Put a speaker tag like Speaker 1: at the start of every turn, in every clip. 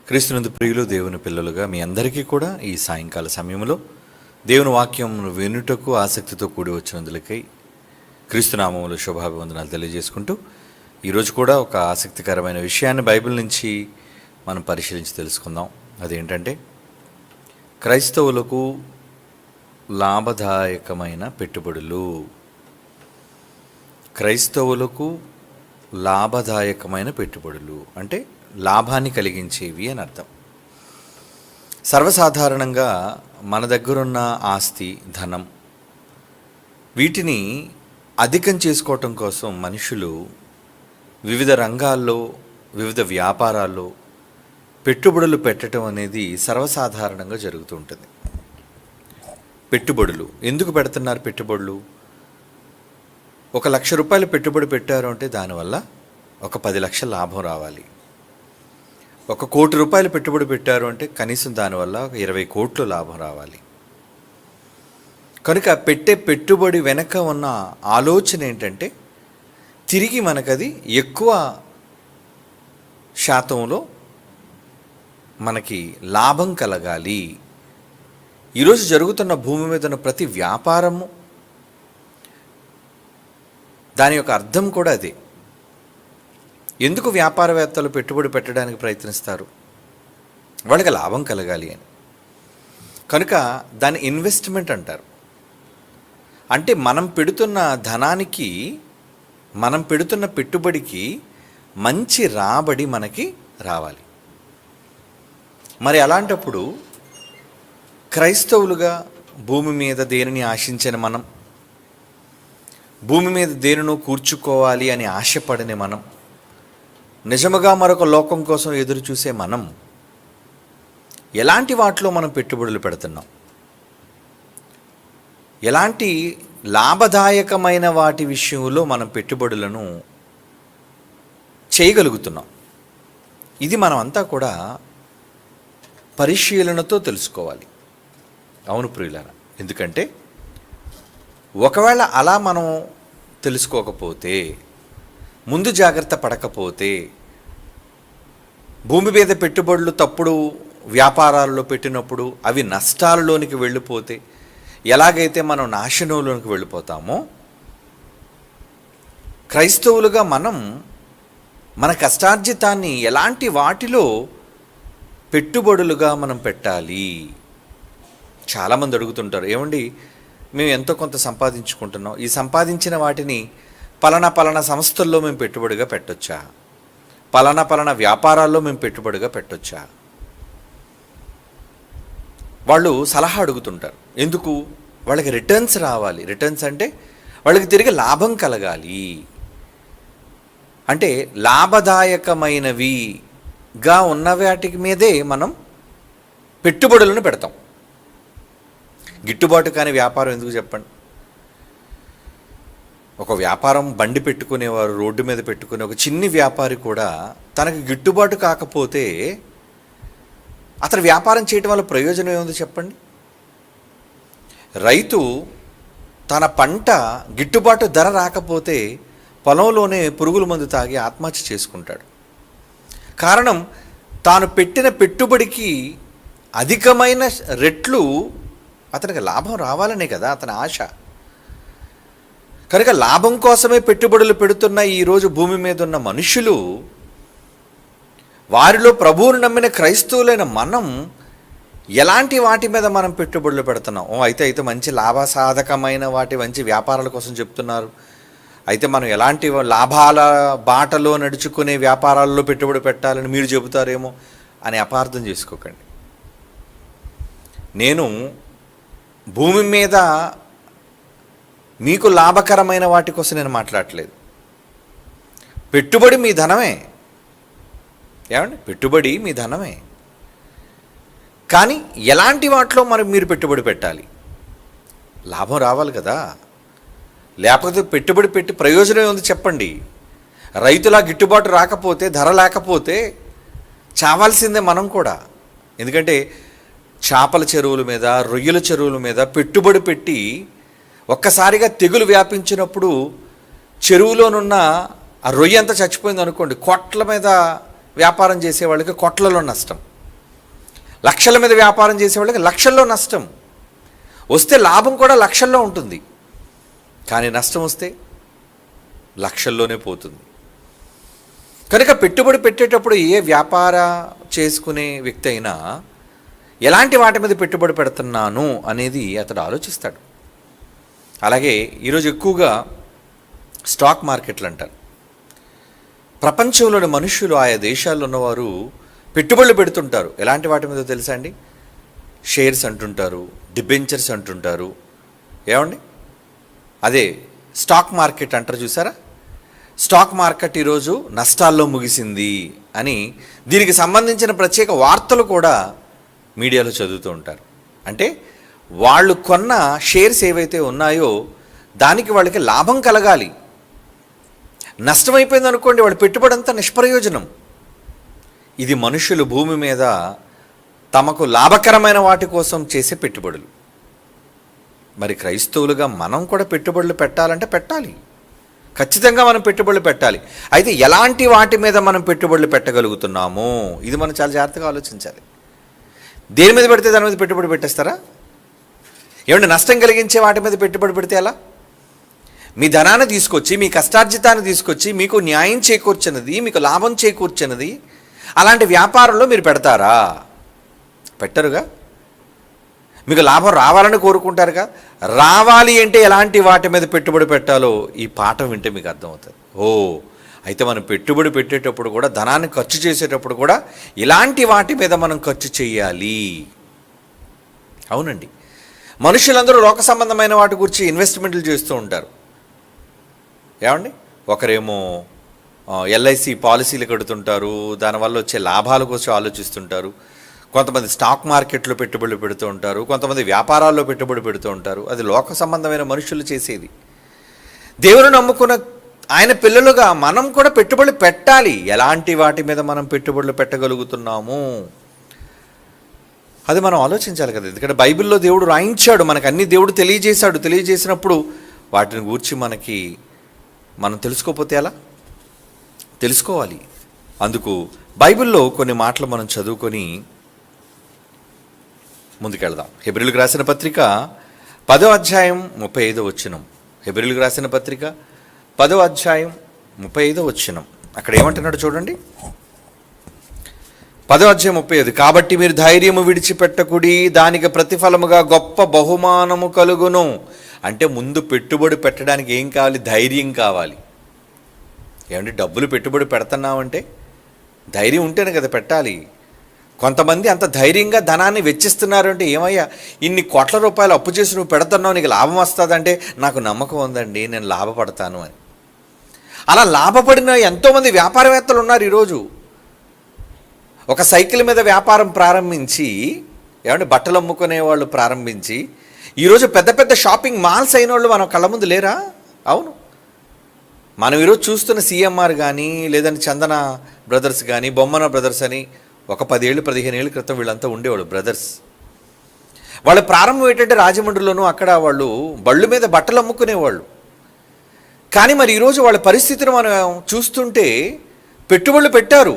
Speaker 1: క్రీస్తునందు ప్రియులు దేవుని పిల్లలుగా మీ అందరికీ కూడా ఈ సాయంకాల సమయంలో దేవుని వాక్యం వినుటకు ఆసక్తితో కూడి వచ్చినందులకై క్రీస్తునామములో శుభాభివందనాలు తెలియజేసుకుంటూ ఈరోజు కూడా ఒక ఆసక్తికరమైన విషయాన్ని బైబిల్ నుంచి మనం పరిశీలించి తెలుసుకుందాం. అదేంటంటే క్రైస్తవులకు లాభదాయకమైన పెట్టుబడులు. క్రైస్తవులకు లాభదాయకమైన పెట్టుబడులు అంటే లాభాన్ని కలిగించేవి అని అర్థం. సర్వసాధారణంగా మన దగ్గరున్న ఆస్తి, ధనం, వీటిని అధికం చేసుకోవటం కోసం మనుషులు వివిధ రంగాల్లో, వివిధ వ్యాపారాల్లో పెట్టుబడులు పెట్టడం అనేది సర్వసాధారణంగా జరుగుతూ ఉంటుంది. పెట్టుబడులు ఎందుకు పెడుతున్నారు? పెట్టుబడులు ₹1,00,000 పెట్టుబడి పెట్టారు అంటే దానివల్ల ఒక 10 లక్షల లాభం రావాలి. ₹1,00,00,000 పెట్టుబడి పెట్టారు అంటే కనీసం దానివల్ల ఒక 20 కోట్లు లాభం రావాలి. కనుక పెట్టే పెట్టుబడి వెనక ఉన్న ఆలోచన ఏంటంటే తిరిగి మనకది ఎక్కువ శాతంలో మనకి లాభం కలగాలి. ఈరోజు జరుగుతున్న భూమి మీద ఉన్న ప్రతి వ్యాపారము దాని యొక్క అర్థం కూడా అదే. ఎందుకు వ్యాపారవేత్తలు పెట్టుబడి పెట్టడానికి ప్రయత్నిస్తారు? వాళ్ళకి లాభం కలగాలి అని. కనుక దాన్ని ఇన్వెస్ట్మెంట్ అంటారు. అంటే మనం పెడుతున్న ధనానికి, మనం పెడుతున్న పెట్టుబడికి మంచి రాబడి మనకి రావాలి. మరి అలాంటప్పుడు క్రైస్తవులుగా భూమి మీద దేనిని ఆశించిన మనం, భూమి మీద దేనినో కూర్చుకోవాలి అని ఆశపడని మనం, నిజముగా మరొక లోకం కోసం ఎదురు చూసే మనం ఎలాంటి వాటిలో మనం పెట్టుబడులు పెడుతున్నాం? ఎలాంటి లాభదాయకమైన వాటి విషయంలో మనం పెట్టుబడులను చేయగలుగుతున్నాం? ఇది మనం అంతా కూడా పరిశీలనతో తెలుసుకోవాలి. అవును ప్రియులారా, ఎందుకంటే ఒకవేళ అలా మనం తెలుసుకోకపోతే, ముందు జాగ్రత్త పడకపోతే, భూమి మీద పెట్టుబడులు తప్పుడు వ్యాపారాల్లో పెట్టినప్పుడు అవి నష్టాలలోనికి వెళ్ళిపోతే ఎలాగైతే మనం నాశనంలోనికి వెళ్ళిపోతామో, క్రైస్తవులుగా మనం మన కష్టార్జితాన్ని ఎలాంటి వాటిలో పెట్టుబడులుగా మనం పెట్టాలి? చాలామంది అడుగుతుంటారు, ఏమండి మేము ఎంతో కొంత సంపాదించుకుంటున్నాం, ఈ సంపాదించిన వాటిని పలానా సంస్థల్లో మేము పెట్టుబడిగా పెట్టొచ్చా? పలానా వ్యాపారాల్లో మేము పెట్టుబడిగా పెట్టొచ్చా? వాళ్ళు సలహా అడుగుతుంటారు. ఎందుకు? వాళ్ళకి రిటర్న్స్ రావాలి. రిటర్న్స్ అంటే వాళ్ళకి తిరిగి లాభం కలగాలి. అంటే లాభదాయకమైనవిగా ఉన్న వాటికి మీదే మనం పెట్టుబడులను పెడతాం. గిట్టుబాటు కాని వ్యాపారం ఎందుకు చెప్పండి? ఒక వ్యాపారం బండి పెట్టుకునేవారు, రోడ్డు మీద పెట్టుకునే ఒక చిన్ని వ్యాపారి కూడా తనకు గిట్టుబాటు కాకపోతే అతను వ్యాపారం చేయటం వల్ల ప్రయోజనం ఏముంది చెప్పండి? రైతు తన పంట గిట్టుబాటు ధర రాకపోతే పొలంలోనే పురుగుల మందు తాగి ఆత్మహత్య చేసుకుంటాడు. కారణం, తాను పెట్టిన పెట్టుబడికి అధికమైన రెట్లు అతనికి లాభం రావాలనే కదా అతని ఆశ. కనుక లాభం కోసమే పెట్టుబడులు పెడుతున్న ఈరోజు భూమి మీద ఉన్న మనుషులు, వారిలో ప్రభువును నమ్మిన క్రైస్తవులైన మనం ఎలాంటి వాటి మీద మనం పెట్టుబడులు పెడుతున్నాం? అయితే మంచి లాభసాధకమైన వాటి మంచి వ్యాపారాల కోసం చెప్తున్నారు, అయితే మనం ఎలాంటి లాభాల బాటలో నడుచుకునే వ్యాపారాల్లో పెట్టుబడి పెట్టాలని మీరు చెబుతారేమో అని అపార్థం చేసుకోకండి. నేను భూమి మీద మీకు లాభకరమైన వాటి కోసం నేను మాట్లాడట్లేదు. పెట్టుబడి మీ ధనమే, ఏమండి? పెట్టుబడి మీ ధనమే. కానీ ఎలాంటి వాటిలో మరి మీరు పెట్టుబడి పెట్టాలి? లాభం రావాలి కదా, లేకపోతే పెట్టుబడి పెట్టి ప్రయోజనం ఉంది చెప్పండి? రైతులా గిట్టుబాటు రాకపోతే, ధర లేకపోతే చావాల్సిందే మనం కూడా. ఎందుకంటే చేపల చెరువుల మీద, రొయ్యల చెరువుల మీద పెట్టుబడి పెట్టి ఒక్కసారిగా తెగులు వ్యాపించినప్పుడు చెరువులోనున్న ఆ రొయ్య అంతా చచ్చిపోయింది అనుకోండి, కోట్ల మీద వ్యాపారం చేసే వాళ్ళకి కోట్లలో నష్టం. లక్షల మీద వ్యాపారం చేసే వాళ్ళకి లక్షల్లో నష్టం వస్తే లాభం కూడా లక్షల్లో ఉంటుంది, కానీ నష్టం వస్తే లక్షల్లోనే పోతుంది. కనుక పెట్టుబడి పెట్టేటప్పుడు ఏ వ్యాపార చేసుకునే వ్యక్తి అయినా ఎలాంటి వాటి మీద పెట్టుబడి పెడుతున్నాను అనేది అతడు ఆలోచిస్తాడు. అలాగే ఈరోజు ఎక్కువగా స్టాక్ మార్కెట్లు అంటారు. ప్రపంచంలోని మనుషులు ఆయా దేశాల్లో ఉన్నవారు పెట్టుబడులు పెడుతుంటారు. ఎలాంటి వాటి మీద తెలుసా అండి? షేర్స్ అంటుంటారు, డిబెంచర్స్ అంటుంటారు, ఏమండి అదే స్టాక్ మార్కెట్ అంటారు చూసారా. స్టాక్ మార్కెట్ ఈరోజు నష్టాల్లో ముగిసింది అని దీనికి సంబంధించిన ప్రత్యేక వార్తలు కూడా మీడియాలో చదువుతూ ఉంటారు. అంటే వాళ్ళు కొన్న షేర్స్ ఏవైతే ఉన్నాయో దానికి వాళ్ళకి లాభం కలగాలి. నష్టమైపోయింది అనుకోండి, వాళ్ళ పెట్టుబడి అంతా నిష్ప్రయోజనం. ఇది మనుషులు భూమి మీద తమకు లాభకరమైన వాటి కోసం చేసే పెట్టుబడులు. మరి క్రైస్తవులుగా మనం కూడా పెట్టుబడులు పెట్టాలంటే పెట్టాలి, ఖచ్చితంగా మనం పెట్టుబడులు పెట్టాలి. అయితే ఎలాంటి వాటి మీద మనం పెట్టుబడులు పెట్టగలుగుతున్నామో ఇది మనం చాలా జాగ్రత్తగా ఆలోచించాలి. దేని మీద పెడితే దాని మీద పెట్టుబడి పెట్టేస్తారా? ఏమంటే నష్టం కలిగించే వాటి మీద పెట్టుబడి పెడితే ఎలా? మీ ధనాన్ని తీసుకొచ్చి, మీ కష్టార్జితాన్ని తీసుకొచ్చి మీకు న్యాయం చేకూర్చినది, మీకు లాభం చేకూర్చినది అలాంటి వ్యాపారంలో మీరు పెడతారా? పెట్టరుగా. మీకు లాభం రావాలని కోరుకుంటారుగా. రావాలి అంటే ఎలాంటి వాటి మీద పెట్టుబడి పెట్టాలో ఈ పాఠం వింటే మీకు అర్థమవుతుంది. అయితే మనం పెట్టుబడి పెట్టేటప్పుడు కూడా, ధనాన్ని ఖర్చు చేసేటప్పుడు కూడా ఇలాంటి వాటి మీద మనం ఖర్చు చేయాలి. అవునండి, మనుషులందరూ లోక సంబంధమైన వాటి గురించి ఇన్వెస్ట్మెంట్లు చేస్తూ ఉంటారు. ఏమండి, ఒకరేమో ఎల్ఐసి పాలసీలు కడుతుంటారు, దానివల్ల వచ్చే లాభాల కోసం ఆలోచిస్తుంటారు. కొంతమంది స్టాక్ మార్కెట్లో పెట్టుబడులు పెడుతూ ఉంటారు, కొంతమంది వ్యాపారాల్లో పెట్టుబడి పెడుతూ ఉంటారు. అది లోక సంబంధమైన మనుషులు చేసేది. దేవుని నమ్ముకున్న ఆయన పిల్లలుగా మనం కూడా పెట్టుబడులు పెట్టాలి. ఎలాంటి వాటి మీద మనం పెట్టుబడులు పెట్టగలుగుతున్నాము అది మనం ఆలోచించాలి కదా. ఎందుకంటే బైబిల్లో దేవుడు రాయించాడు, మనకు అన్ని దేవుడు తెలియజేశాడు. తెలియజేసినప్పుడు వాటిని గూర్చి మనం తెలుసుకోకపోతే ఎలా? తెలుసుకోవాలి. అందుకు బైబిల్లో కొన్ని మాటలు మనం చదువుకొని ముందుకెళ్దాం. హెబ్రీయులకు రాసిన పత్రిక 10వ అధ్యాయం 35వ వచనం. హెబ్రీయులకు రాసిన పత్రిక 10వ అధ్యాయం 35వ వచనం. అక్కడ ఏమంటున్నాడు చూడండి. 10వ అధ్యాయం 35. కాబట్టి మీరు ధైర్యము విడిచిపెట్టకుడి, దానికి ప్రతిఫలముగా గొప్ప బహుమానము కలుగును. అంటే ముందు పెట్టుబడి పెట్టడానికి ఏం కావాలి? ధైర్యం కావాలి. ఏమంటే డబ్బులు పెట్టుబడి పెడుతున్నామంటే ధైర్యం ఉంటేనే కదా పెట్టాలి. కొంతమంది అంత ధైర్యంగా ధనాన్ని వెచ్చిస్తున్నారు అంటే, ఏమయ్యా ఇన్ని కోట్ల రూపాయలు అప్పు చేసి నువ్వు పెడుతున్నావు, నీకు లాభం వస్తుందంటే నాకు నమ్మకం ఉందండి, నేను లాభపడతాను అని. అలా లాభపడిన ఎంతోమంది వ్యాపారవేత్తలు ఉన్నారు ఈరోజు. ఒక సైకిల్ మీద వ్యాపారం ప్రారంభించి, ఏమంటే బట్టలు అమ్ముకునే వాళ్ళు ప్రారంభించి ఈరోజు పెద్ద పెద్ద షాపింగ్ మాల్స్ అయిన వాళ్ళు మన కళ్ళ ముందు లేరా? అవును, మనం ఈరోజు చూస్తున్న సిఎంఆర్ కానీ, లేదంటే చందన బ్రదర్స్ కానీ, బొమ్మన బ్రదర్స్ అని ఒక 10 ఏళ్ళు 15 ఏళ్ళ క్రితం వీళ్ళంతా ఉండేవాళ్ళు బ్రదర్స్. వాళ్ళ ప్రారంభం ఏంటంటే రాజమండ్రిలోనూ అక్కడ వాళ్ళు బళ్ళు మీద బట్టలు అమ్ముకునేవాళ్ళు. కానీ మరి ఈరోజు వాళ్ళ పరిస్థితిని మనం చూస్తుంటే పెట్టుబడులు పెట్టారు,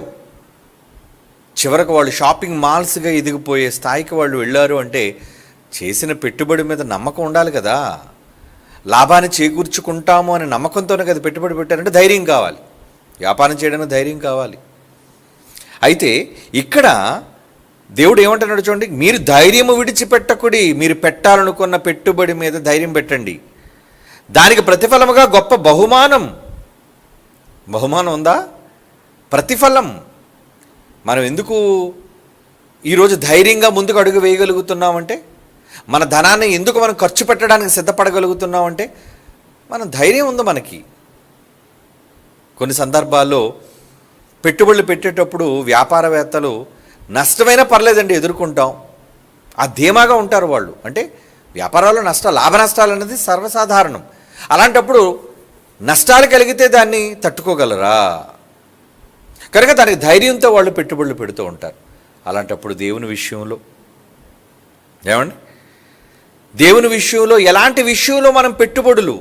Speaker 1: చివరకు వాళ్ళు షాపింగ్ మాల్స్గా ఎదిగిపోయే స్థాయికి వాళ్ళు వెళ్ళారు. అంటే చేసిన పెట్టుబడి మీద నమ్మకం ఉండాలి కదా. లాభాన్ని చేకూర్చుకుంటాము అనే నమ్మకంతోనే కదా పెట్టుబడి పెట్టారంటే ధైర్యం కావాలి. వ్యాపారం చేయడానికి ధైర్యం కావాలి. అయితే ఇక్కడ దేవుడు ఏమంటున్నాడు చూడండి, మీరు ధైర్యము విడిచిపెట్టకుడి, మీరు పెట్టాలనుకున్న పెట్టుబడి మీద ధైర్యం పెట్టండి, దానికి ప్రతిఫలముగా గొప్ప బహుమానం ఉందా? ప్రతిఫలం. మనం ఎందుకు ఈరోజు ధైర్యంగా ముందుకు అడుగు వేయగలుగుతున్నామంటే, మన ధనాన్ని ఎందుకు మనం ఖర్చు పెట్టడానికి సిద్ధపడగలుగుతున్నామంటే మనం ధైర్యం ఉంది మనకి. కొన్ని సందర్భాల్లో పెట్టుబడులు పెట్టేటప్పుడు వ్యాపారవేత్తలు నష్టమైనా పర్లేదండి ఎదుర్కొంటాం, ఆ ధీమాగా ఉంటారు వాళ్ళు. అంటే వ్యాపారాల్లో లాభ నష్టాలు అనేది సర్వసాధారణం. అలాంటప్పుడు నష్టాలు కలిగితే దాన్ని తట్టుకోగలరా? కనుక దానికి ధైర్యంతో వాళ్ళు పెట్టుబడులు పెడుతూ ఉంటారు. అలాంటప్పుడు దేవుని విషయంలో దేవుని విషయంలో ఎలాంటి విషయంలో మనం పెట్టుబడులు,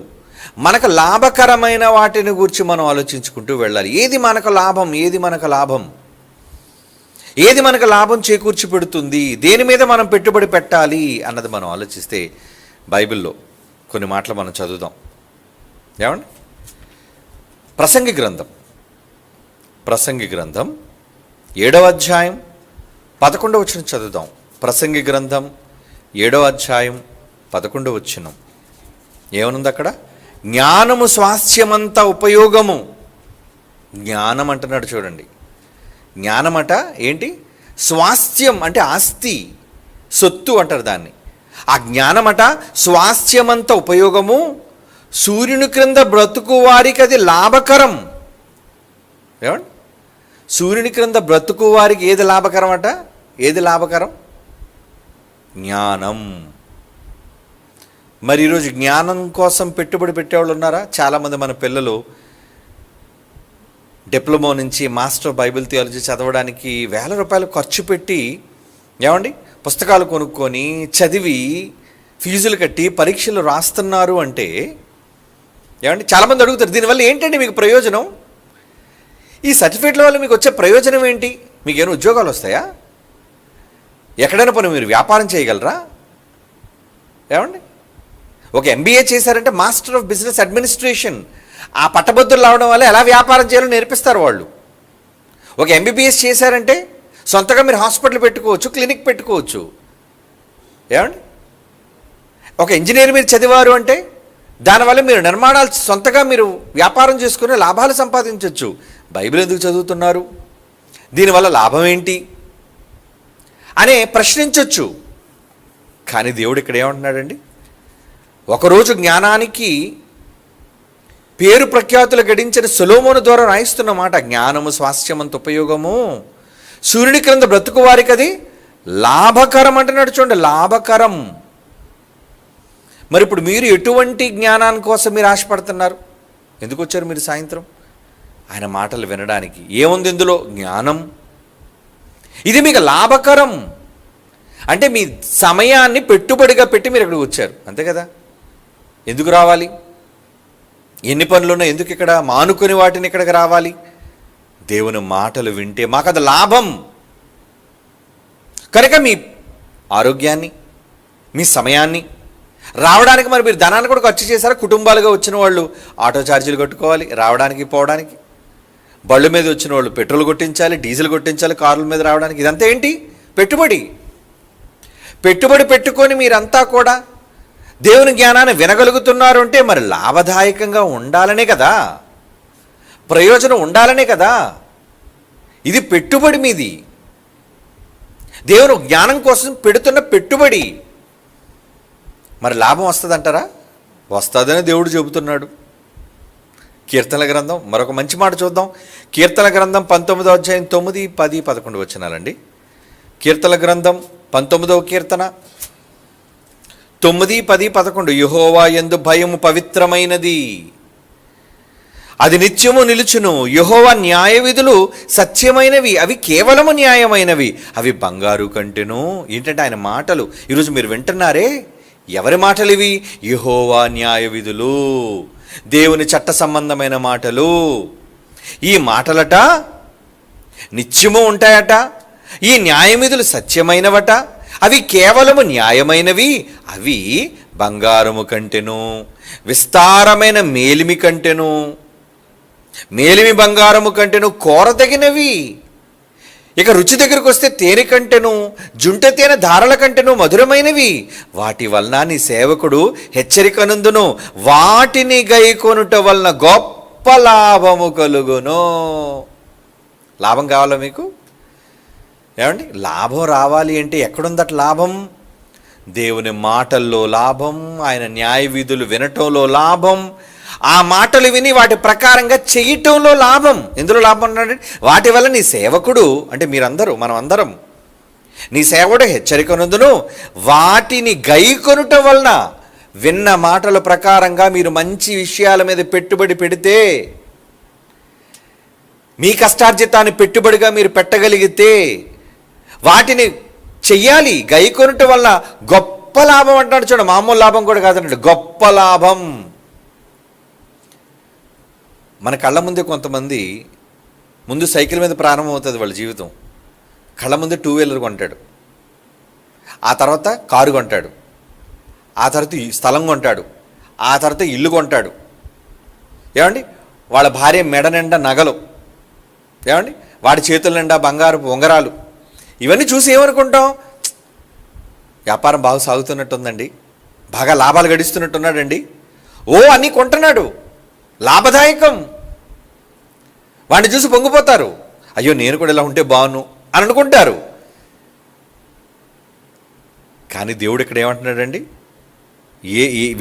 Speaker 1: మనకు లాభకరమైన వాటిని గురించి మనం ఆలోచించుకుంటూ వెళ్ళాలి. ఏది మనకు లాభం, ఏది మనకు లాభం. ఏది మనకు లాభం చేకూర్చి పెడుతుంది, దేని మీద మనం పెట్టుబడి పెట్టాలి అన్నది మనం ఆలోచిస్తే బైబిల్లో కొన్ని మాటలు మనం చదువుదాం. ఏమండి? ప్రసంగి గ్రంథం 7వ అధ్యాయం 11వ వచనం చదువుదాం. ప్రసంగి గ్రంథం 7వ అధ్యాయం 11వ వచనం ఏమనుంది అక్కడ? జ్ఞానము స్వాస్థ్యమంత ఉపయోగము. జ్ఞానం అంటున్నాడు చూడండి. జ్ఞానమట ఏంటి? స్వాస్థ్యం అంటే ఆస్తి, సొత్తు అంటారు దాన్ని. ఆ జ్ఞానమట స్వాస్థ్యమంత ఉపయోగము, సూర్యుని క్రింద బ్రతుకు వారికి అది లాభకరం. ఏమండి? సూర్యుని క్రింద బ్రతుకు వారికి ఏది లాభకరం అట? ఏది లాభకరం? జ్ఞానం. మరి ఈరోజు జ్ఞానం కోసం పెట్టుబడి పెట్టేవాళ్ళు ఉన్నారా? చాలామంది మన పిల్లలు డిప్లొమా నుంచి మాస్టర్ బైబిల్ థియాలజీ చదవడానికి వేల రూపాయలు ఖర్చు పెట్టి, ఏమండి, పుస్తకాలు కొనుక్కొని చదివి ఫీజులు కట్టి పరీక్షలు రాస్తున్నారు అంటే, ఏమండి, చాలామంది అడుగుతారు దీనివల్ల ఏంటండి మీకు ప్రయోజనం? ఈ సర్టిఫికేట్ల వల్ల మీకు వచ్చే ప్రయోజనం ఏంటి? మీకు ఏమైనా ఉద్యోగాలు వస్తాయా? ఎక్కడైనా పని మీరు వ్యాపారం చేయగలరా? ఏమండి, ఒక ఎంబీఏ చేశారంటే మాస్టర్ ఆఫ్ బిజినెస్ అడ్మినిస్ట్రేషన్, ఆ పట్టభద్రులు రావడం వల్ల ఎలా వ్యాపారం చేయాలో నేర్పిస్తారు వాళ్ళు. ఒక ఎంబీబీఎస్ చేశారంటే సొంతగా మీరు హాస్పిటల్ పెట్టుకోవచ్చు, క్లినిక్ పెట్టుకోవచ్చు. ఏమండి, ఒక ఇంజనీర్ మీరు చదివారు అంటే దానివల్ల మీరు నిర్మాణాలు సొంతగా మీరు వ్యాపారం చేసుకుని లాభాలు సంపాదించవచ్చు. బైబిల్ ఎందుకు చదువుతున్నారు? దీనివల్ల లాభం ఏంటి అనే ప్రశ్నించవచ్చు. కానీ దేవుడు ఇక్కడ ఏమంటున్నాడండి? ఒకరోజు జ్ఞానానికి పేరు ప్రఖ్యాతులు గడించిన సొలొమోను ద్వారా రాయిస్తున్న మాట, జ్ఞానము స్వాస్థ్యమంత ఉపయోగము, సూర్యుని క్రింద బ్రతుకు వారికి అది లాభకరం అంటున్నాడు చూడండి. లాభకరం. మరి ఇప్పుడు మీరు ఎటువంటి జ్ఞానాన్ని కోసం మీరు ఆశపడుతున్నారు? ఎందుకు వచ్చారు మీరు సాయంత్రం? ఆయన మాటలు వినడానికి. ఏముంది ఇందులో? జ్ఞానం. ఇది మీకు లాభకరం అంటే మీ సమయాన్ని పెట్టుబడిగా పెట్టి మీరు ఇక్కడికి వచ్చారు, అంతే కదా? ఎందుకు రావాలి? ఎన్ని పనులున్నా ఎందుకు ఇక్కడ మానుకొని వాటిని ఇక్కడికి రావాలి? దేవుని మాటలు వింటే మాకు అది లాభం. కనుక మీ ఆరోగ్యాన్ని, మీ సమయాన్ని రావడానికి మరి మీరు ధనాన్ని కూడా ఖర్చు చేశారా? కుటుంబాలుగా వచ్చిన వాళ్ళు ఆటో ఛార్జీలు కట్టుకోవాలి రావడానికి పోవడానికి, బళ్ళు మీద వచ్చిన వాళ్ళు పెట్రోల్ కొట్టించాలి, డీజిల్ కొట్టించాలి కార్ల మీద రావడానికి. ఇదంతా ఏంటి? పెట్టుబడి. పెట్టుబడి పెట్టుకొని మీరంతా కూడా దేవుని జ్ఞానాన్ని వినగలుగుతున్నారు అంటే మరి లాభదాయకంగా ఉండాలనే కదా, ప్రయోజనం ఉండాలనే కదా. ఇది పెట్టుబడి మీది, దేవుని జ్ఞానం కోసం పెడుతున్న పెట్టుబడి. మరి లాభం వస్తుందంటారా? వస్తుందని దేవుడు చెబుతున్నాడు. కీర్తనల గ్రంథం మరొక మంచి మాట చూద్దాం. కీర్తనల గ్రంథం 19వ అధ్యాయం 9, 10, 11 వచనాలండి. కీర్తనల గ్రంథం 19వ కీర్తన 9, 10, 11. యెహోవా యందు భయము పవిత్రమైనది, అది నిత్యము నిలుచును. యెహోవా న్యాయ విధులు సత్యమైనవి, అవి కేవలము న్యాయమైనవి, అవి బంగారు కంటెను. ఏంటంటే ఆయన మాటలు ఈరోజు మీరు వింటున్నారే, ఎవరి మాటలు ఇవి? యెహోవా న్యాయ విధులు, దేవుని చట్ట సంబంధమైన మాటలు. ఈ మాటలట నిత్యము ఉంటాయట, ఈ న్యాయవిధులు సత్యమైనవట, అవి కేవలము న్యాయమైనవి, అవి బంగారము కంటెను, విస్తారమైన మేలిమి కంటెను, మేలిమి బంగారము కంటెను కోరదగినవి. ఇక రుచి దగ్గరకు వస్తే తేనె కంటెను, జుంట తేనె ధారల కంటెను మధురమైనవి. వాటి వలన నీ సేవకుడు హెచ్చరికనందును, వాటిని గైకొనుట వలన గొప్ప లాభము కలుగును. లాభం కావాలా మీకు? ఏమండి, లాభం రావాలి అంటే ఎక్కడుందట లాభం? దేవుని మాటల్లో లాభం, ఆయన న్యాయ విధులు వినటంలో లాభం, ఆ మాటలు విని వాటి ప్రకారంగా చేయటంలో లాభం. ఎందులో లాభం అన్నాడు? వాటి వల్ల నీ సేవకుడు అంటే మీరందరూ, మనం అందరం, నీ సేవకుడు హెచ్చరికనందును, వాటిని గైకొనుట వలన, విన్న మాటల ప్రకారంగా మీరు మంచి విషయాల మీద పెట్టుబడి పెడితే, మీ కష్టార్జితాన్ని పెట్టుబడిగా మీరు పెట్టగలిగితే, వాటిని చెయ్యాలి. గైకొనుట వలన గొప్ప లాభం అంటాడు చూడండి. మామూలు లాభం కూడా కాదన్నాడు, గొప్ప లాభం. మన కళ్ళ ముందే కొంతమంది ముందు సైకిల్ మీద ప్రారంభమవుతుంది వాళ్ళ జీవితం. కళ్ళ ముందు 2 వీలర్ కొంటాడు, ఆ తర్వాత కారు కొంటాడు, ఆ తర్వాత ఈ స్థలం కొంటాడు, ఆ తర్వాత ఇల్లు కొంటాడు. ఏమండి, వాళ్ళ భార్య మెడ నిండా నగలు, ఏమండి, వాడి చేతుల నిండా బంగారపు ఉంగరాలు. ఇవన్నీ చూసి ఏమనుకుంటాం? వ్యాపారం బాగా సాగుతున్నట్టుందండి, బాగా లాభాలు గడిస్తున్నట్టున్నాడండి, ఓ అన్నీ కొంటున్నాడు, లాభదాయకం. వాడిని చూసి పొంగిపోతారు, అయ్యో నేను కూడా ఇలా ఉంటే బాగును అని అనుకుంటారు. కానీ దేవుడు ఇక్కడ ఏమంటున్నాడండి?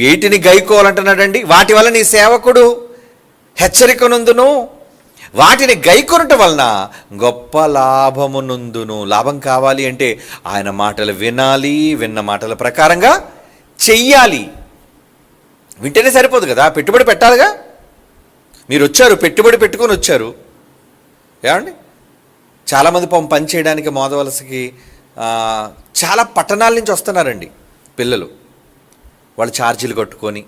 Speaker 1: వేటిని గైకోవాలంటున్నాడండి? వాటి వల్ల నీ సేవకుడు హెచ్చరికనందును, వాటిని గైకొనటం వలన గొప్ప లాభమునందును. లాభం కావాలి అంటే ఆయన మాటలు వినాలి, విన్న మాటల ప్రకారంగా చెయ్యాలి. వింటేనే సరిపోదు కదా, పెట్టుబడి పెట్టాలిగా. మీరు వచ్చారు, పెట్టుబడి పెట్టుకొని వచ్చారు, ఏమండి. చాలామంది పని చేయడానికి మోదవలసకి చాలా పట్టణాల నుంచి వస్తున్నారండి పిల్లలు. వాళ్ళు ఛార్జీలు కట్టుకొని,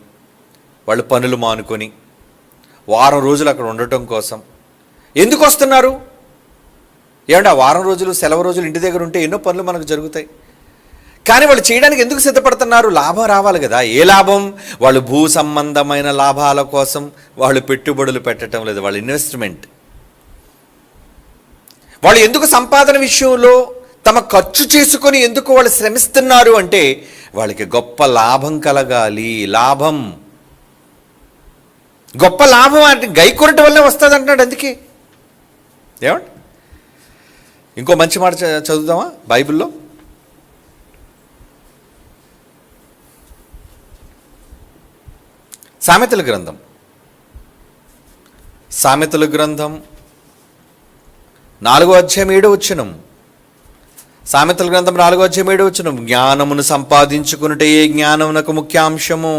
Speaker 1: వాళ్ళు పనులు మానుకొని వారం రోజులు అక్కడ ఉండటం కోసం ఎందుకు వస్తున్నారు? ఏమంటే ఆ వారం రోజులు, సెలవు రోజులు ఇంటి దగ్గర ఉంటే ఎన్నో పనులు మనకు జరుగుతాయి. కానీ వాళ్ళు చేయడానికి ఎందుకు సిద్ధపడుతున్నారు? లాభం రావాలి కదా. ఏ లాభం? వాళ్ళు భూ సంబంధమైన లాభాల కోసం వాళ్ళు పెట్టుబడులు పెట్టడం లేదు, వాళ్ళ ఇన్వెస్ట్మెంట్. వాళ్ళు ఎందుకు సంపాదన విషయంలో తమ ఖర్చు చేసుకొని ఎందుకు వాళ్ళు శ్రమిస్తున్నారు అంటే వాళ్ళకి గొప్ప లాభం కలగాలి. లాభం, గొప్ప లాభం అంటే గైకొనటం వల్లే వస్తుంది అంటున్నాడు. అందుకే ఏమండి, ఇంకో మంచి మాట చదువుదామా బైబిల్లో? సామెతల గ్రంథం 4:7 సామెతల గ్రంథం 4:7 జ్ఞానమును సంపాదించుకున్నటే ఏ జ్ఞానమునకు ముఖ్యాంశము.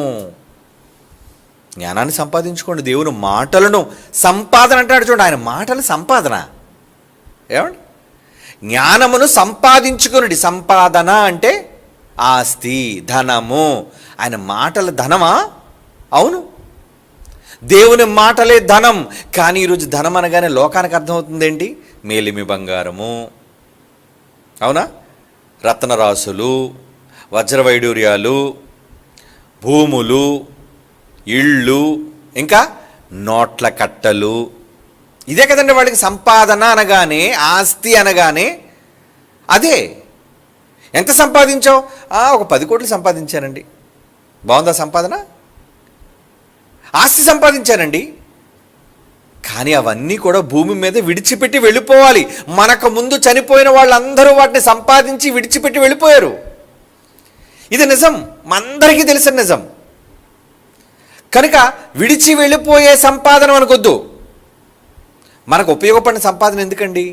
Speaker 1: జ్ఞానాన్ని సంపాదించుకోండి, దేవుని మాటలను సంపాదన అంటాడు. చూడండి, ఆయన మాటలు సంపాదన. ఏమండి, జ్ఞానమును సంపాదించుకున్నది. సంపాదన అంటే ఆస్తి, ధనము. ఆయన మాటల ధనమా? అవును, దేవుని మాటలే ధనం. కానీ ఈరోజు ధనం అనగానే లోకానికి అర్థమవుతుంది ఏంటి? మేలిమి బంగారము, అవునా, రత్నరాసులు, వజ్రవైడూర్యాలు, భూములు, ఇళ్ళు, ఇంకా నోట్ల కట్టలు. ఇదే కదండి వాడికి సంపాదన అనగానే, ఆస్తి అనగానే అదే. ఎంత సంపాదించావు? ఒక 10 కోట్లు సంపాదించానండి. బాగుందా సంపాదన? ఆస్తి సంపాదించానండి. కానీ అవన్నీ కూడా భూమి మీద విడిచిపెట్టి వెళ్ళిపోవాలి. మనకు ముందు చనిపోయిన వాళ్ళందరూ వాటిని సంపాదించి విడిచిపెట్టి వెళ్ళిపోయారు. ఇది నిజం, మనందరికీ తెలిసిన నిజం. కనుక విడిచి వెళ్ళిపోయే సంపాదన మనకొద్దు. మనకు ఉపయోగపడిన సంపాదన ఎందుకండి?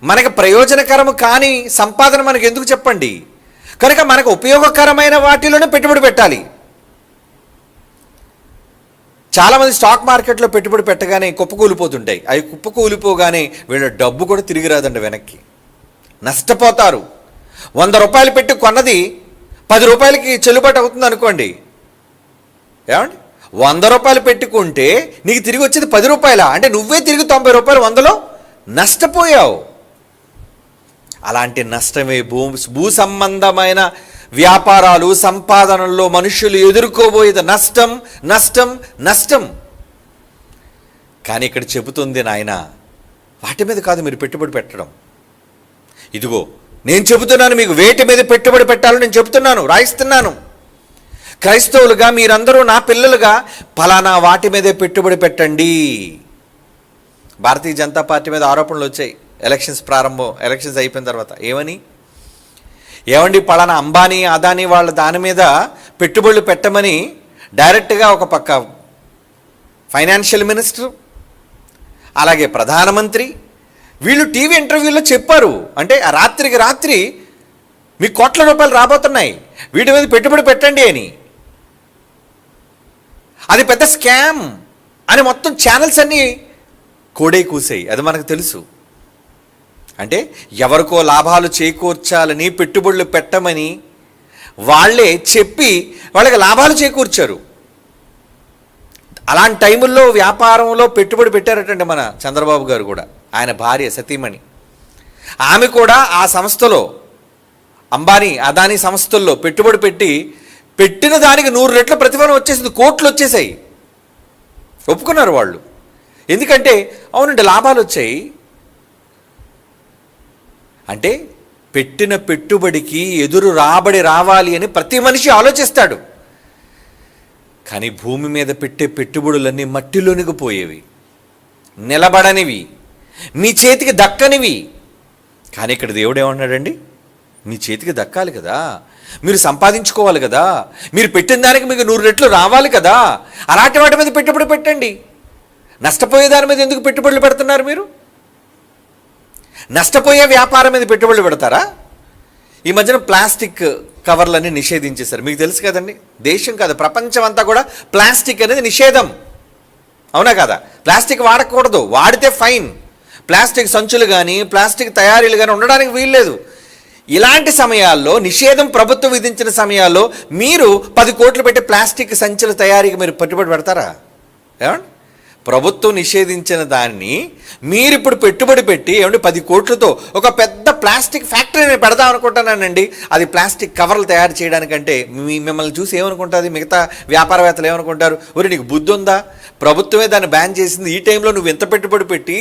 Speaker 1: మనకు ప్రయోజనకరము కానీ సంపాదన మనకు ఎందుకు చెప్పండి? కనుక మనకు ఉపయోగకరమైన వాటిలోనే పెట్టుబడి పెట్టాలి. చాలామంది స్టాక్ మార్కెట్లో పెట్టుబడి పెట్టగానే కుప్పకూలిపోతుంటాయి. అవి కుప్పకూలిపోగానే వీళ్ళ డబ్బు కూడా తిరిగి రాదండి, వెనక్కి నష్టపోతారు. 100 రూపాయలు పెట్టి కొన్నది 10 రూపాయలకి చెల్లుబాటు అవుతుంది అనుకోండి. ఏమండి, 100 రూపాయలు పెట్టుకుంటే నీకు తిరిగి వచ్చేది 10 రూపాయల, అంటే నువ్వే తిరిగి 90 రూపాయలు 100లో నష్టపోయావు. అలాంటి నష్టమే భూ సంబంధమైన వ్యాపారాలు, సంపాదనల్లో మనుషులు ఎదుర్కోబోయేది నష్టం, నష్టం, నష్టం. కానీ ఇక్కడ చెబుతుంది నాయన, వాటి మీద కాదు మీరు పెట్టుబడి పెట్టడం. ఇదిగో నేను చెబుతున్నాను, మీకు వేటి మీద పెట్టుబడి పెట్టాలో నేను చెబుతున్నాను, రాయిస్తున్నాను. క్రైస్తవులుగా మీరందరూ నా పిల్లలుగా ఫలానా వాటి మీదే పెట్టుబడి పెట్టండి. భారతీయ జనతా పార్టీ మీద ఆరోపణలు వచ్చాయి ఎలక్షన్స్ అయిపోయిన తర్వాత. ఏమండి పలానా అంబానీ, అదానీ వాళ్ళ దాని మీద పెట్టుబడులు పెట్టమని డైరెక్ట్గా ఒక పక్క ఫైనాన్షియల్ మినిస్టర్, అలాగే ప్రధానమంత్రి వీళ్ళు టీవీ ఇంటర్వ్యూలో చెప్పారు. అంటే ఆ రాత్రికి రాత్రి మీకు కోట్ల రూపాయలు రాబోతున్నాయి, వీటి మీద పెట్టుబడి పెట్టండి అని. అది పెద్ద స్కామ్ అని మొత్తం ఛానల్స్ అన్నీ కోడే కూసాయి. అది మనకు తెలుసు. అంటే ఎవరికో లాభాలు చేకూర్చాలని పెట్టుబడులు పెట్టమని వాళ్ళే చెప్పి వాళ్ళకి లాభాలు చేకూర్చారు. అలాంటి టైముల్లో వ్యాపారంలో పెట్టుబడి పెట్టారటండి మన చంద్రబాబు గారు కూడా, ఆయన భార్య సతీమణి. ఆమె కూడా ఆ సంస్థలో అంబానీ అదానీ సంస్థల్లో పెట్టుబడి పెట్టి పెట్టిన దానికి 100 రెట్ల ప్రతిఫలం వచ్చేసింది, కోట్లు వచ్చేసాయి. ఒప్పుకున్నారు వాళ్ళు. ఎందుకంటే అవునండి లాభాలు వచ్చాయి. అంటే పెట్టిన పెట్టుబడికి ఎదురు రాబడి రావాలి అని ప్రతి మనిషి ఆలోచిస్తాడు. కానీ భూమి మీద పెట్టే పెట్టుబడులన్నీ మట్టిలోనికి పోయేవి, నిలబడనివి, మీ చేతికి దక్కనివి. కానీ ఇక్కడ దేవుడు ఏమన్నాడండి, మీ చేతికి దక్కాలి కదా, మీరు సంపాదించుకోవాలి కదా, మీరు పెట్టిన దానికి మీకు 100 రెట్లు రావాలి కదా, అలాంటి వాటి మీద పెట్టుబడి పెట్టండి. నష్టపోయే దాని మీద ఎందుకు పెట్టుబడులు పెడుతున్నారు మీరు? నష్టపోయే వ్యాపారం మీద పెట్టుబడులు పెడతారా? ఈ మధ్యన ప్లాస్టిక్ కవర్లన్నీ నిషేధించేశారు, మీకు తెలుసు కదండి. దేశం కాదు ప్రపంచం అంతా కూడా ప్లాస్టిక్ అనేది నిషేధం, అవునా కదా? ప్లాస్టిక్ వాడకూడదు, వాడితే ఫైన్. ప్లాస్టిక్ సంచులు కానీ ప్లాస్టిక్ తయారీలు కానీ ఉండడానికి వీల్లేదు. ఇలాంటి సమయాల్లో నిషేధం ప్రభుత్వం విధించిన సమయాల్లో మీరు 10 కోట్లు పెట్టి ప్లాస్టిక్ సంచుల తయారీకి మీరు పెట్టుబడి పెడతారా? ఏమండి, ప్రభుత్వం నిషేధించిన దాన్ని మీరు ఇప్పుడు పెట్టుబడి పెట్టి ఏమంటే 10 కోట్లతో ఒక పెద్ద ప్లాస్టిక్ ఫ్యాక్టరీని పెడదాం అనుకుంటున్నానండి. అది ప్లాస్టిక్ కవర్లు తయారు చేయడానికంటే మిమ్మల్ని చూసి ఏమనుకుంటుంది, మిగతా వ్యాపారవేత్తలు ఏమనుకుంటారు, ఒరే నీకు బుద్ధి ఉందా, ప్రభుత్వమే దాన్ని బ్యాన్ చేసింది, ఈ టైంలో నువ్వు ఎంత పెట్టుబడి పెట్టి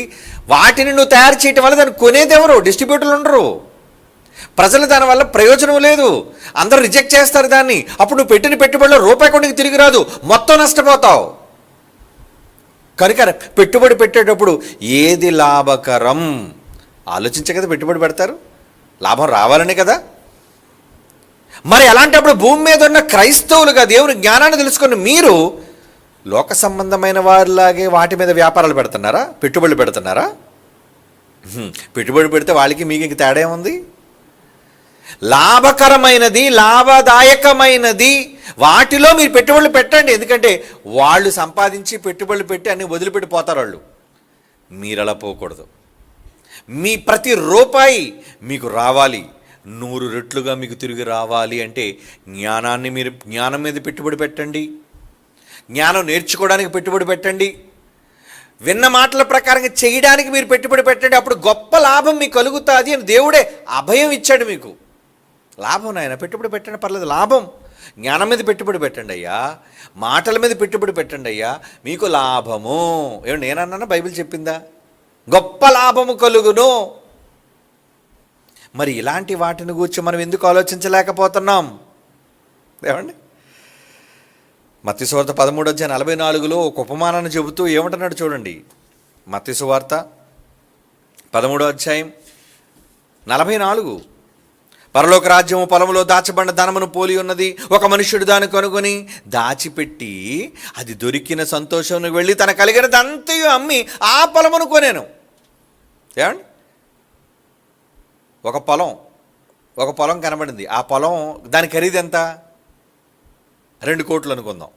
Speaker 1: వాటిని నువ్వు తయారు చేయటం వల్ల దాన్ని కొనేది ఎవరు? డిస్ట్రిబ్యూటర్లు ఉండరు, ప్రజలు దానివల్ల ప్రయోజనం లేదు, అందరూ రిజెక్ట్ చేస్తారు దాన్ని. అప్పుడు నువ్వు పెట్టిన పెట్టుబడిలో రూపాయి కూడా నీకు తిరిగి రాదు, మొత్తం నష్టపోతావు. కనుక పెట్టుబడి పెట్టేటప్పుడు ఏది లాభకరం ఆలోచించే కదా పెట్టుబడి పెడతారు, లాభం రావాలని కదా. మరి అలాంటప్పుడు భూమి మీద ఉన్న క్రైస్తవులుగా దేవుని జ్ఞానాన్ని తెలుసుకుని మీరు లోక సంబంధమైన వారిలాగే వాటి మీద వ్యాపారాలు పెడుతున్నారా, పెట్టుబడులు పెడుతున్నారా? పెట్టుబడి పెడితే వాళ్ళకి మీకు ఇంక తేడా ఏముంది? లాభకరమైనది, లాభదాయకమైనది వాటిలో మీరు పెట్టుబడులు పెట్టండి. ఎందుకంటే వాళ్ళు సంపాదించి పెట్టుబడులు పెట్టి అన్ని వదిలిపెట్టి పోతారు వాళ్ళు. మీరు అలా పోకూడదు. మీ ప్రతి రూపాయి మీకు రావాలి, 100 రెట్లుగా మీకు తిరిగి రావాలి అంటే మీరు జ్ఞానం మీద పెట్టుబడి పెట్టండి, జ్ఞానం నేర్చుకోవడానికి పెట్టుబడి పెట్టండి, విన్న మాటల ప్రకారంగా చేయడానికి మీరు పెట్టుబడి పెట్టండి. అప్పుడు గొప్ప లాభం మీకు కలుగుతుంది అని దేవుడే అభయం ఇచ్చాడు మీకు. లాభం నాయన, పెట్టుబడి పెట్టండి పర్లేదు, లాభం. జ్ఞానం మీద పెట్టుబడి పెట్టండి అయ్యా, మాటల మీద పెట్టుబడి పెట్టండి అయ్యా, మీకు లాభము. ఏమండి నేనన్నా బైబిల్ చెప్పిందా? గొప్ప లాభము కలుగును. మరి ఇలాంటి వాటిని గురించి మనం ఎందుకు ఆలోచించలేకపోతున్నాం? ఏమండి, మత్తయి సువార్త 13:44 ఒక ఉపమానాన్ని చెబుతూ ఏమంటున్నాడు చూడండి. మత్తయి సువార్త 13:44 పరలోక రాజ్యము పొలములో దాచబడిన ధనమును పోలి ఉన్నది. ఒక మనుష్యుడు దాన్ని కొనుగొని దాచిపెట్టి అది దొరికిన సంతోషంను వెళ్ళి తన కలిగినదంతయు అమ్మి ఆ పొలమును కొనేను. ఏమండి, ఒక పొలం కనబడింది. ఆ పొలం దాని ఖరీదు ఎంత? 2 కోట్లు అనుకుందాం.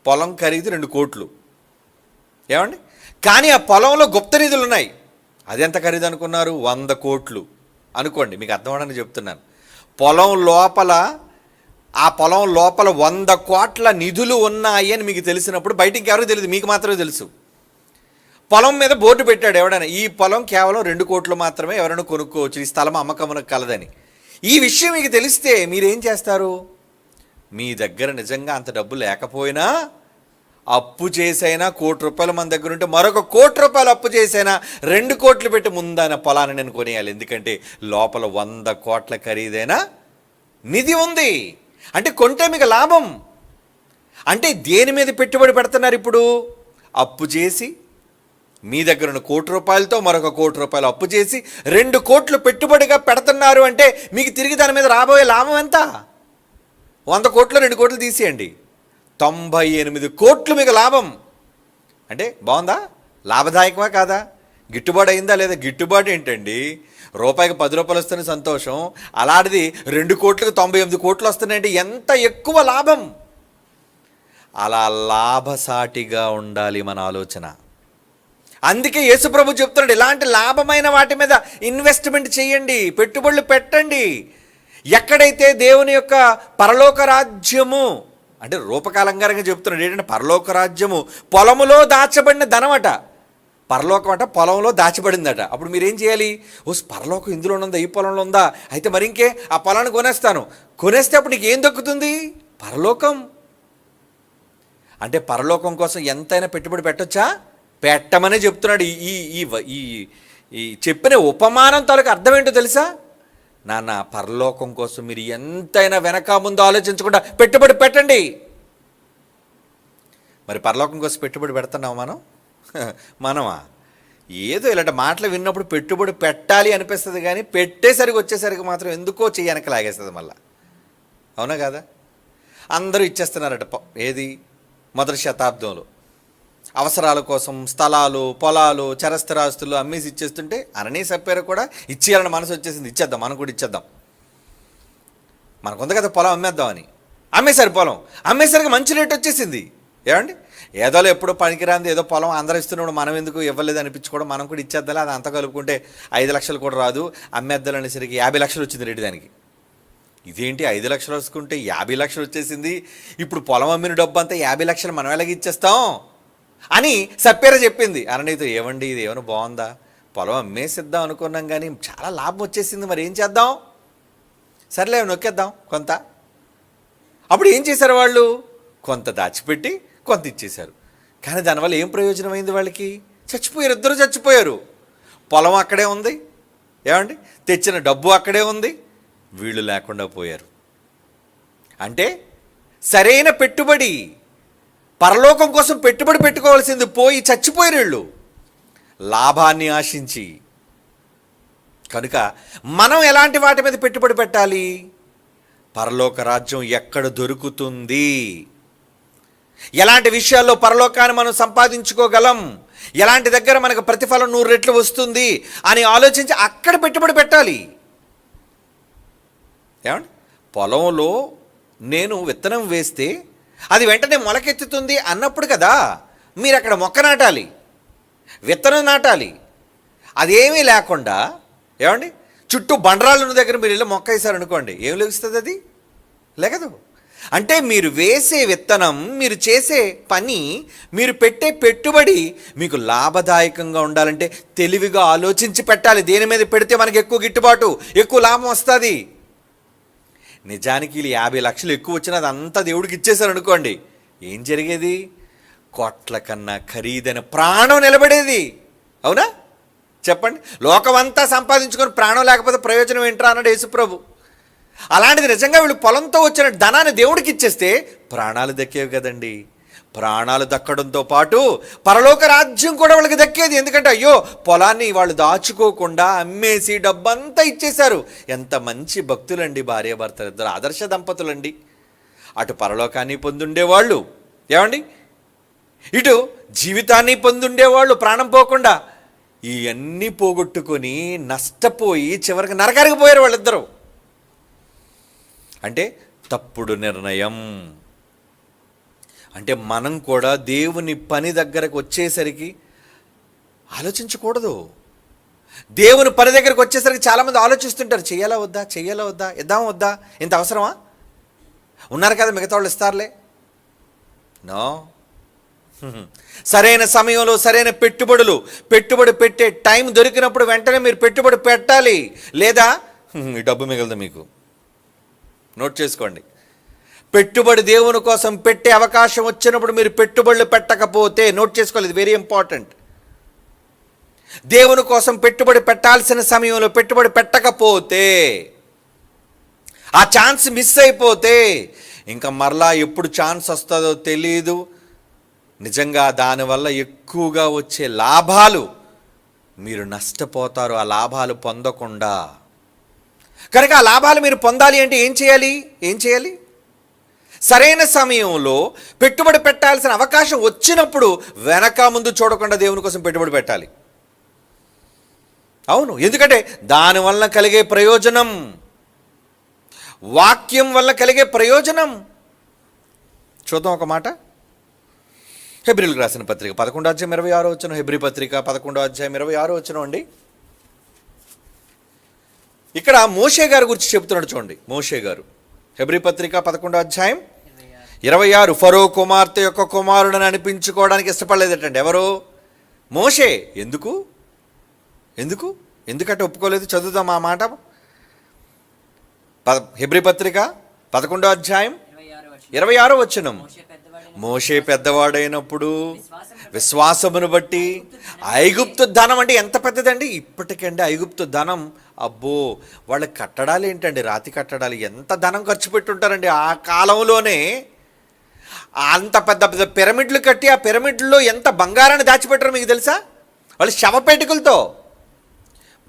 Speaker 1: పొలం ఖరీదు 2 కోట్లు. ఏమండి, కానీ ఆ పొలంలో గుప్త నిధులు ఉన్నాయి. అది ఎంత ఖరీదు అనుకున్నారు? 100 కోట్లు అనుకోండి, మీకు అర్థమవడానికి చెప్తున్నాను. ఆ పొలం లోపల 100 కోట్ల నిధులు ఉన్నాయి అని మీకు తెలిసినప్పుడు బయటికి ఎవరికి తెలియదు, మీకు మాత్రమే తెలుసు. పొలం మీద బోర్డు పెట్టాడు ఎవడైనా, ఈ పొలం కేవలం 2 కోట్లు మాత్రమే ఎవరైనా కొనుక్కోవచ్చు, ఈ స్థలం అమ్మకమునకు కలదని. ఈ విషయం మీకు తెలిస్తే మీరేం చేస్తారు? మీ దగ్గర నిజంగా అంత డబ్బు లేకపోయినా అప్పు చేసైనా, 1 కోటి రూపాయలు మన దగ్గర ఉంటే మరొక 1 కోటి రూపాయలు అప్పు చేసైనా 2 కోట్లు పెట్టి ముందైన పొలాన్ని నేను కొనేయాలి. ఎందుకంటే లోపల 100 కోట్ల ఖరీదైన నిధి ఉంది. అంటే కొంటే మీకు లాభం. అంటే దేని మీద పెట్టుబడి పెడుతున్నారు ఇప్పుడు? అప్పు చేసి మీ దగ్గర ఉన్న 1 కోటి రూపాయలతో మరొక 1 కోటి రూపాయలు అప్పు చేసి 2 కోట్లు పెట్టుబడిగా పెడుతున్నారు. అంటే మీకు తిరిగి దాని మీద రాబోయే లాభం ఎంత? 100 కోట్లు 2 కోట్లు తీసేయండి, 98 కోట్లు మీకు లాభం. అంటే బాగుందా? లాభదాయకమా కాదా? గిట్టుబాటు అయిందా లేదా? గిట్టుబాటు ఏంటండి, రూపాయికి 10 రూపాయలు వస్తున్న సంతోషం, అలాంటిది 2 కోట్లకు 98 కోట్లు వస్తున్నాయంటే ఎంత ఎక్కువ లాభం. అలా లాభసాటిగా ఉండాలి మన ఆలోచన. అందుకే యేసుప్రభు చెప్తున్నాడు, ఇలాంటి లాభమైన వాటి మీద ఇన్వెస్ట్మెంట్ చేయండి, పెట్టుబడులు పెట్టండి. ఎక్కడైతే దేవుని యొక్క పరలోక రాజ్యము అంటే రూపకాలంగారంగా చెప్తున్నాడు ఏంటంటే, పరలోక రాజ్యము పొలములో దాచబడిన ధనమట. పరలోకం అట పొలంలో దాచిపడిందట. అప్పుడు మీరేం చేయాలి? ఓ పరలోకం ఇందులో ఉందా, ఈ పొలంలో ఉందా, అయితే మరి ఇంకే ఆ పొలాన్ని కొనేస్తాను. కొనేస్తే అప్పుడు నీకు ఏం దక్కుతుంది? పరలోకం. అంటే పరలోకం కోసం ఎంతైనా పెట్టుబడి పెట్టొచ్చా? పెట్టమనే చెప్తున్నాడు. ఈ ఈ ఈ ఈ చెప్పిన ఉపమానం తాలూకు అర్థం ఏంటో తెలుసా? నాన్న, పరలోకం కోసం మీరు ఎంతైనా వెనక ముందు ఆలోచించకుండా పెట్టుబడి పెట్టండి. మరి పరలోకం కోసం పెట్టుబడి పెడుతున్నాం మనమా? ఏదో ఇలాంటి మాటలు విన్నప్పుడు పెట్టుబడి పెట్టాలి అనిపిస్తుంది, కానీ పెట్టేసరికి వచ్చేసరికి మాత్రం ఎందుకో చెయ్యనక లాగేస్తుంది మళ్ళా. అవునా కదా? అందరూ ఇచ్చేస్తున్నారట. ఏది మొదటి శతాబ్దంలో అవసరాల కోసం స్థలాలు, పొలాలు, చరస్థిరాస్తులు అమ్మేసి ఇచ్చేస్తుంటే అననీ సప్పేర కూడా ఇచ్చేయాలని మనసు వచ్చేసింది. ఇచ్చేద్దాం, మనం కూడా ఇచ్చేద్దాం, మనకుంది కదా పొలం, అమ్మేద్దామని అమ్మేశారు. పొలం అమ్మేసరికి మంచి రేటు వచ్చేసింది. ఏమండి, ఏదోలో ఎప్పుడో పనికిరాంది ఏదో పొలం అందరూ ఇస్తున్నాడు, మనం ఎందుకు ఇవ్వలేదు అనిపించుకోవడం, మనం కూడా ఇచ్చేద్దాలి. అది అంతా కలుపుకుంటే 5 లక్షలు కూడా రాదు, అమ్మేద్దాలు అనేసరికి 50 లక్షలు వచ్చింది రేటు దానికి. ఇదేంటి 5 లక్షలు వేసుకుంటే 50 లక్షలు వచ్చేసింది, ఇప్పుడు పొలం అమ్మిన డబ్బు అంతా 50 లక్షలు మనం ఎలాగ ఇచ్చేస్తాం అని సప్పేర చెప్పింది. అననీతో, ఏమండి ఇది ఏమైనా బాగుందా, పొలం అమ్మేసిద్దాం అనుకున్నాం కానీ చాలా లాభం వచ్చేసింది, మరి ఏం చేద్దాం, సర్లే నొక్కేద్దాం కొంత. అప్పుడు ఏం చేశారు వాళ్ళు? కొంత దాచిపెట్టి కొంత ఇచ్చేశారు. కానీ దానివల్ల ఏం ప్రయోజనం అయింది వాళ్ళకి? చచ్చిపోయారు, ఇద్దరు చచ్చిపోయారు. పొలం అక్కడే ఉంది, ఏమండి, తెచ్చిన డబ్బు అక్కడే ఉంది, వీళ్ళు లేకుండా పోయారు. అంటే సరైన పెట్టుబడి, పరలోకం కోసం పెట్టుబడి పెట్టుకోవాల్సింది పోయి చచ్చిపోయారు వీళ్ళు లాభాన్ని ఆశించి. కనుక మనం ఎలాంటి వాటి మీద పెట్టుబడి పెట్టాలి? పరలోక రాజ్యం ఎక్కడ దొరుకుతుంది, ఎలాంటి విషయాల్లో పరలోకాన్ని మనం సంపాదించుకోగలం, ఎలాంటి దగ్గర మనకు ప్రతిఫలం 100 రెట్లు వస్తుంది అని ఆలోచించి అక్కడ పెట్టుబడి పెట్టాలి. ఏమండి, పొలంలో నేను విత్తనం వేస్తే అది వెంటనే మొలకెత్తుతుంది అన్నప్పుడు కదా మీరు అక్కడ మొక్క నాటాలి, విత్తనం నాటాలి. అదేమీ లేకుండా, ఏమండి, చుట్టూ బండరాళ్ళ దగ్గర మీరు వెళ్ళి మొక్క వేసారనుకోండి, ఏం లెగుస్తుంది? అది లేకదు. అంటే మీరు వేసే విత్తనం, మీరు చేసే పని, మీరు పెట్టే పెట్టుబడి మీకు లాభదాయకంగా ఉండాలంటే తెలివిగా ఆలోచించి పెట్టాలి. దేని మీద పెడితే మనకి ఎక్కువ గిట్టుబాటు, ఎక్కువ లాభం వస్తుంది. నిజానికి వీళ్ళు 50 లక్షలు ఎక్కువ వచ్చినా అదంతా దేవుడికి ఇచ్చేశారు అనుకోండి, ఏం జరిగేది? కోట్ల కన్నా ఖరీదైన ప్రాణం నిలబడేది. అవునా చెప్పండి? లోకమంతా సంపాదించుకొని ప్రాణం లేకపోతే ప్రయోజనం ఏంట్రా అన్నాడు యేసుప్రభు. అలాంటిది నిజంగా వీళ్ళు పొలంతో వచ్చిన ధనాన్ని దేవుడికి ఇచ్చేస్తే ప్రాణాలు దక్కేవి కదండి. ప్రాణాలు దక్కడంతో పాటు పరలోక రాజ్యం కూడా వాళ్ళకి దక్కేది. ఎందుకంటే అయ్యో, పొలాన్ని వాళ్ళు దాచుకోకుండా అమ్మేసి డబ్బంతా ఇచ్చేశారు. ఎంత మంచి భక్తులండి, భార్యాభర్తలు ఇద్దరు ఆదర్శ దంపతులండి. అటు పరలోకాన్ని పొందుండేవాళ్ళు, ఏమండి, ఇటు జీవితాన్ని పొందుండేవాళ్ళు ప్రాణం పోకుండా. ఇవన్నీ పోగొట్టుకొని నష్టపోయి చివరికి నరకానికి పోయారు వాళ్ళిద్దరూ. అంటే తప్పుడు నిర్ణయం. అంటే మనం కూడా దేవుని పని దగ్గరకు వచ్చేసరికి ఆలోచించకూడదు. దేవుని పని దగ్గరకు వచ్చేసరికి చాలామంది ఆలోచిస్తుంటారు, చెయ్యాలా వద్దా, చెయ్యాలా వద్దా, ఇద్దామా వద్దా, ఇంత అవసరమా, ఉన్నారు కదా మిగతా వాళ్ళు ఇస్తారులే. నో, సరైన సమయంలో సరైన పెట్టుబడి పెట్టే టైం దొరికినప్పుడు వెంటనే మీరు పెట్టుబడి పెట్టాలి, లేదా ఈ డబ్బు మిగలదు మీకు. నోట్ చేసుకోండి. పెట్టుబడి దేవుని కోసం పెట్టే అవకాశం వచ్చినప్పుడు మీరు పెట్టుబడులు పెట్టకపోతే, నోట్ చేసుకోవాలి, ఇది వెరీ ఇంపార్టెంట్. దేవుని కోసం పెట్టుబడి పెట్టాల్సిన సమయంలో పెట్టుబడి పెట్టకపోతే, ఆ ఛాన్స్ మిస్ అయిపోతే ఇంకా మరలా ఎప్పుడు ఛాన్స్ వస్తుందో తెలీదు. నిజంగా దానివల్ల ఎక్కువగా వచ్చే లాభాలు మీరు నష్టపోతారు, ఆ లాభాలు పొందకుండా. కనుక ఆ లాభాలు మీరు పొందాలి అంటే ఏం చేయాలి? సరైన సమయంలో పెట్టుబడి పెట్టాల్సిన అవకాశం వచ్చినప్పుడు వెనక ముందు చూడకుండా దేవుని కోసం పెట్టుబడి పెట్టాలి. అవును, ఎందుకంటే దానివల్ల కలిగే ప్రయోజనం, వాక్యం వల్ల కలిగే ప్రయోజనం. చూద్దాం ఒక మాట. హెబ్రీలకు రాసిన పత్రిక 11:26 హెబ్రీ పత్రిక 11:26 అండి. ఇక్కడ మోషే గారి గురించి చెబుతున్నాడు చూడండి. మోషే గారు, హెబ్రీ పత్రిక 11:26, ఫరో కుమార్తె యొక్క కుమారుడని అనిపించుకోవడానికి ఇష్టపడలేదటండి. ఎవరు? మోషే ఎందుకు ఎందుకు ఎందుకంటే ఒప్పుకోలేదు? చదువుదాం ఆ మాట. హెబ్రీ పత్రిక 11వ అధ్యాయం 26వ వచనం. మోషే పెద్దవాడైనప్పుడు విశ్వాసమును బట్టి ఐగుప్తు ధనం అంటే ఎంత పెద్దదండి ఇప్పటికండి. ఐగుప్తు ధనం అబ్బో, వాళ్ళ కట్టడాలు ఏంటండి, రాతి కట్టడాలు, ఎంత ధనం ఖర్చు పెట్టుంటారండి ఆ కాలంలోనే. అంత పెద్ద పెద్ద పిరమిడ్లు కట్టి ఆ పిరమిడ్లో ఎంత బంగారాన్ని దాచిపెట్టారో మీకు తెలుసా? వాళ్ళు శవపేటికలతో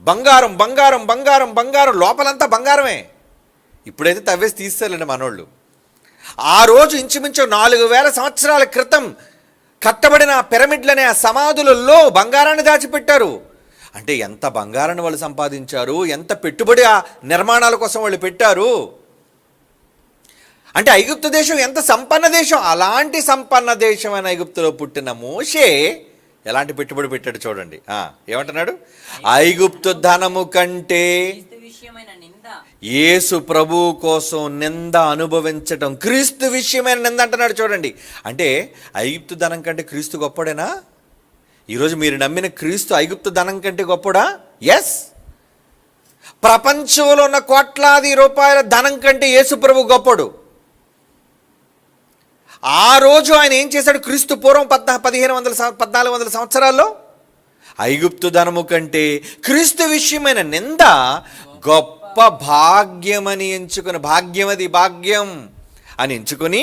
Speaker 1: బంగారం బంగారం బంగారం బంగారం, లోపలంతా బంగారమే. ఇప్పుడైతే తవ్వేసి తీస్తారండి మనోళ్ళు. ఆ రోజు ఇంచుమించు 4000 సంవత్సరాల క్రితం కట్టబడిన పిరమిడ్లనే ఆ సమాధులలో బంగారాన్ని దాచిపెట్టారు. అంటే ఎంత బంగారాన్ని వాళ్ళు సంపాదించారు, ఎంత పెట్టుబడి ఆ నిర్మాణాల కోసం వాళ్ళు పెట్టారు. అంటే ఐగుప్తు దేశం ఎంత సంపన్న దేశం. అలాంటి సంపన్న దేశమైన ఐగుప్తులో పుట్టిన మోషే ఎలాంటి పెట్టుబడి పెట్టాడు చూడండి. ఏమంటున్నాడు? ఐగుప్తు ధనము కంటే యేసు ప్రభు కోసం నింద అనుభవించటం, క్రీస్తు విషయమైన నింద అంటున్నాడు చూడండి. అంటే ఐగుప్తు ధనం కంటే క్రీస్తు గొప్పడేనా? ఈరోజు మీరు నమ్మిన క్రీస్తు ఐగుప్తు ధనం కంటే గొప్పడా? ఎస్. ప్రపంచంలో ఉన్న కోట్లాది రూపాయల ధనం కంటే యేసు ప్రభు గొప్పడు. ఆ రోజు ఆయన ఏం చేశాడు? క్రీస్తు పూర్వం 1400 సంవత్సరాల్లో ఐగుప్తు ధనము కంటే క్రీస్తు విషయమైన నింద గొప్ప భాగ్యమని ఎంచుకుని, భాగ్యమది భాగ్యం అని ఎంచుకుని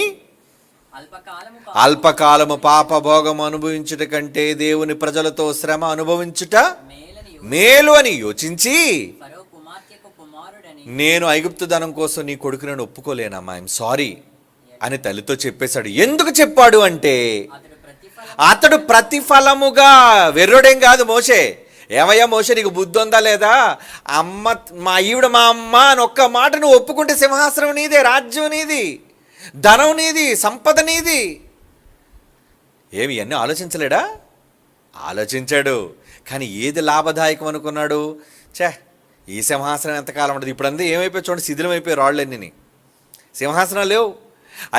Speaker 1: అల్పకాలము పాపభోగం అనుభవించుట కంటే దేవుని ప్రజలతో శ్రమ అనుభవించుట మేలు అని యోచించి, నేను ఐగుప్తు ధనం కోసం నీ కొడుకునని ఒప్పుకోలేనమ్మా, ఐఎమ్ సారీ అని తల్లితో చెప్పేశాడు. ఎందుకు చెప్పాడు అంటే అతడు ప్రతిఫలముగా, వెర్రుడేం కాదు మోషే. ఏమయ్యా మోషే, నీకు బుద్ధి ఉందా లేదా? అమ్మ, మా ఈవిడ మా అమ్మ అని ఒక్క మాట నువ్వు ఒప్పుకుంటే సింహాసనం నీదే, రాజ్యం నీది, ధనం నీది, సంపద నీది. ఏమి ఇవన్నీ ఆలోచించలేడా? ఆలోచించాడు. కానీ ఏది లాభదాయకం అనుకున్నాడు? ఈ సింహాసనం ఎంతకాలం ఉంటుంది? ఇప్పుడు అంతా ఏమైపోయి చూడండి, శిథిలం అయిపోయి రాళ్ళన్నీ. సింహాసనాలు లేవు,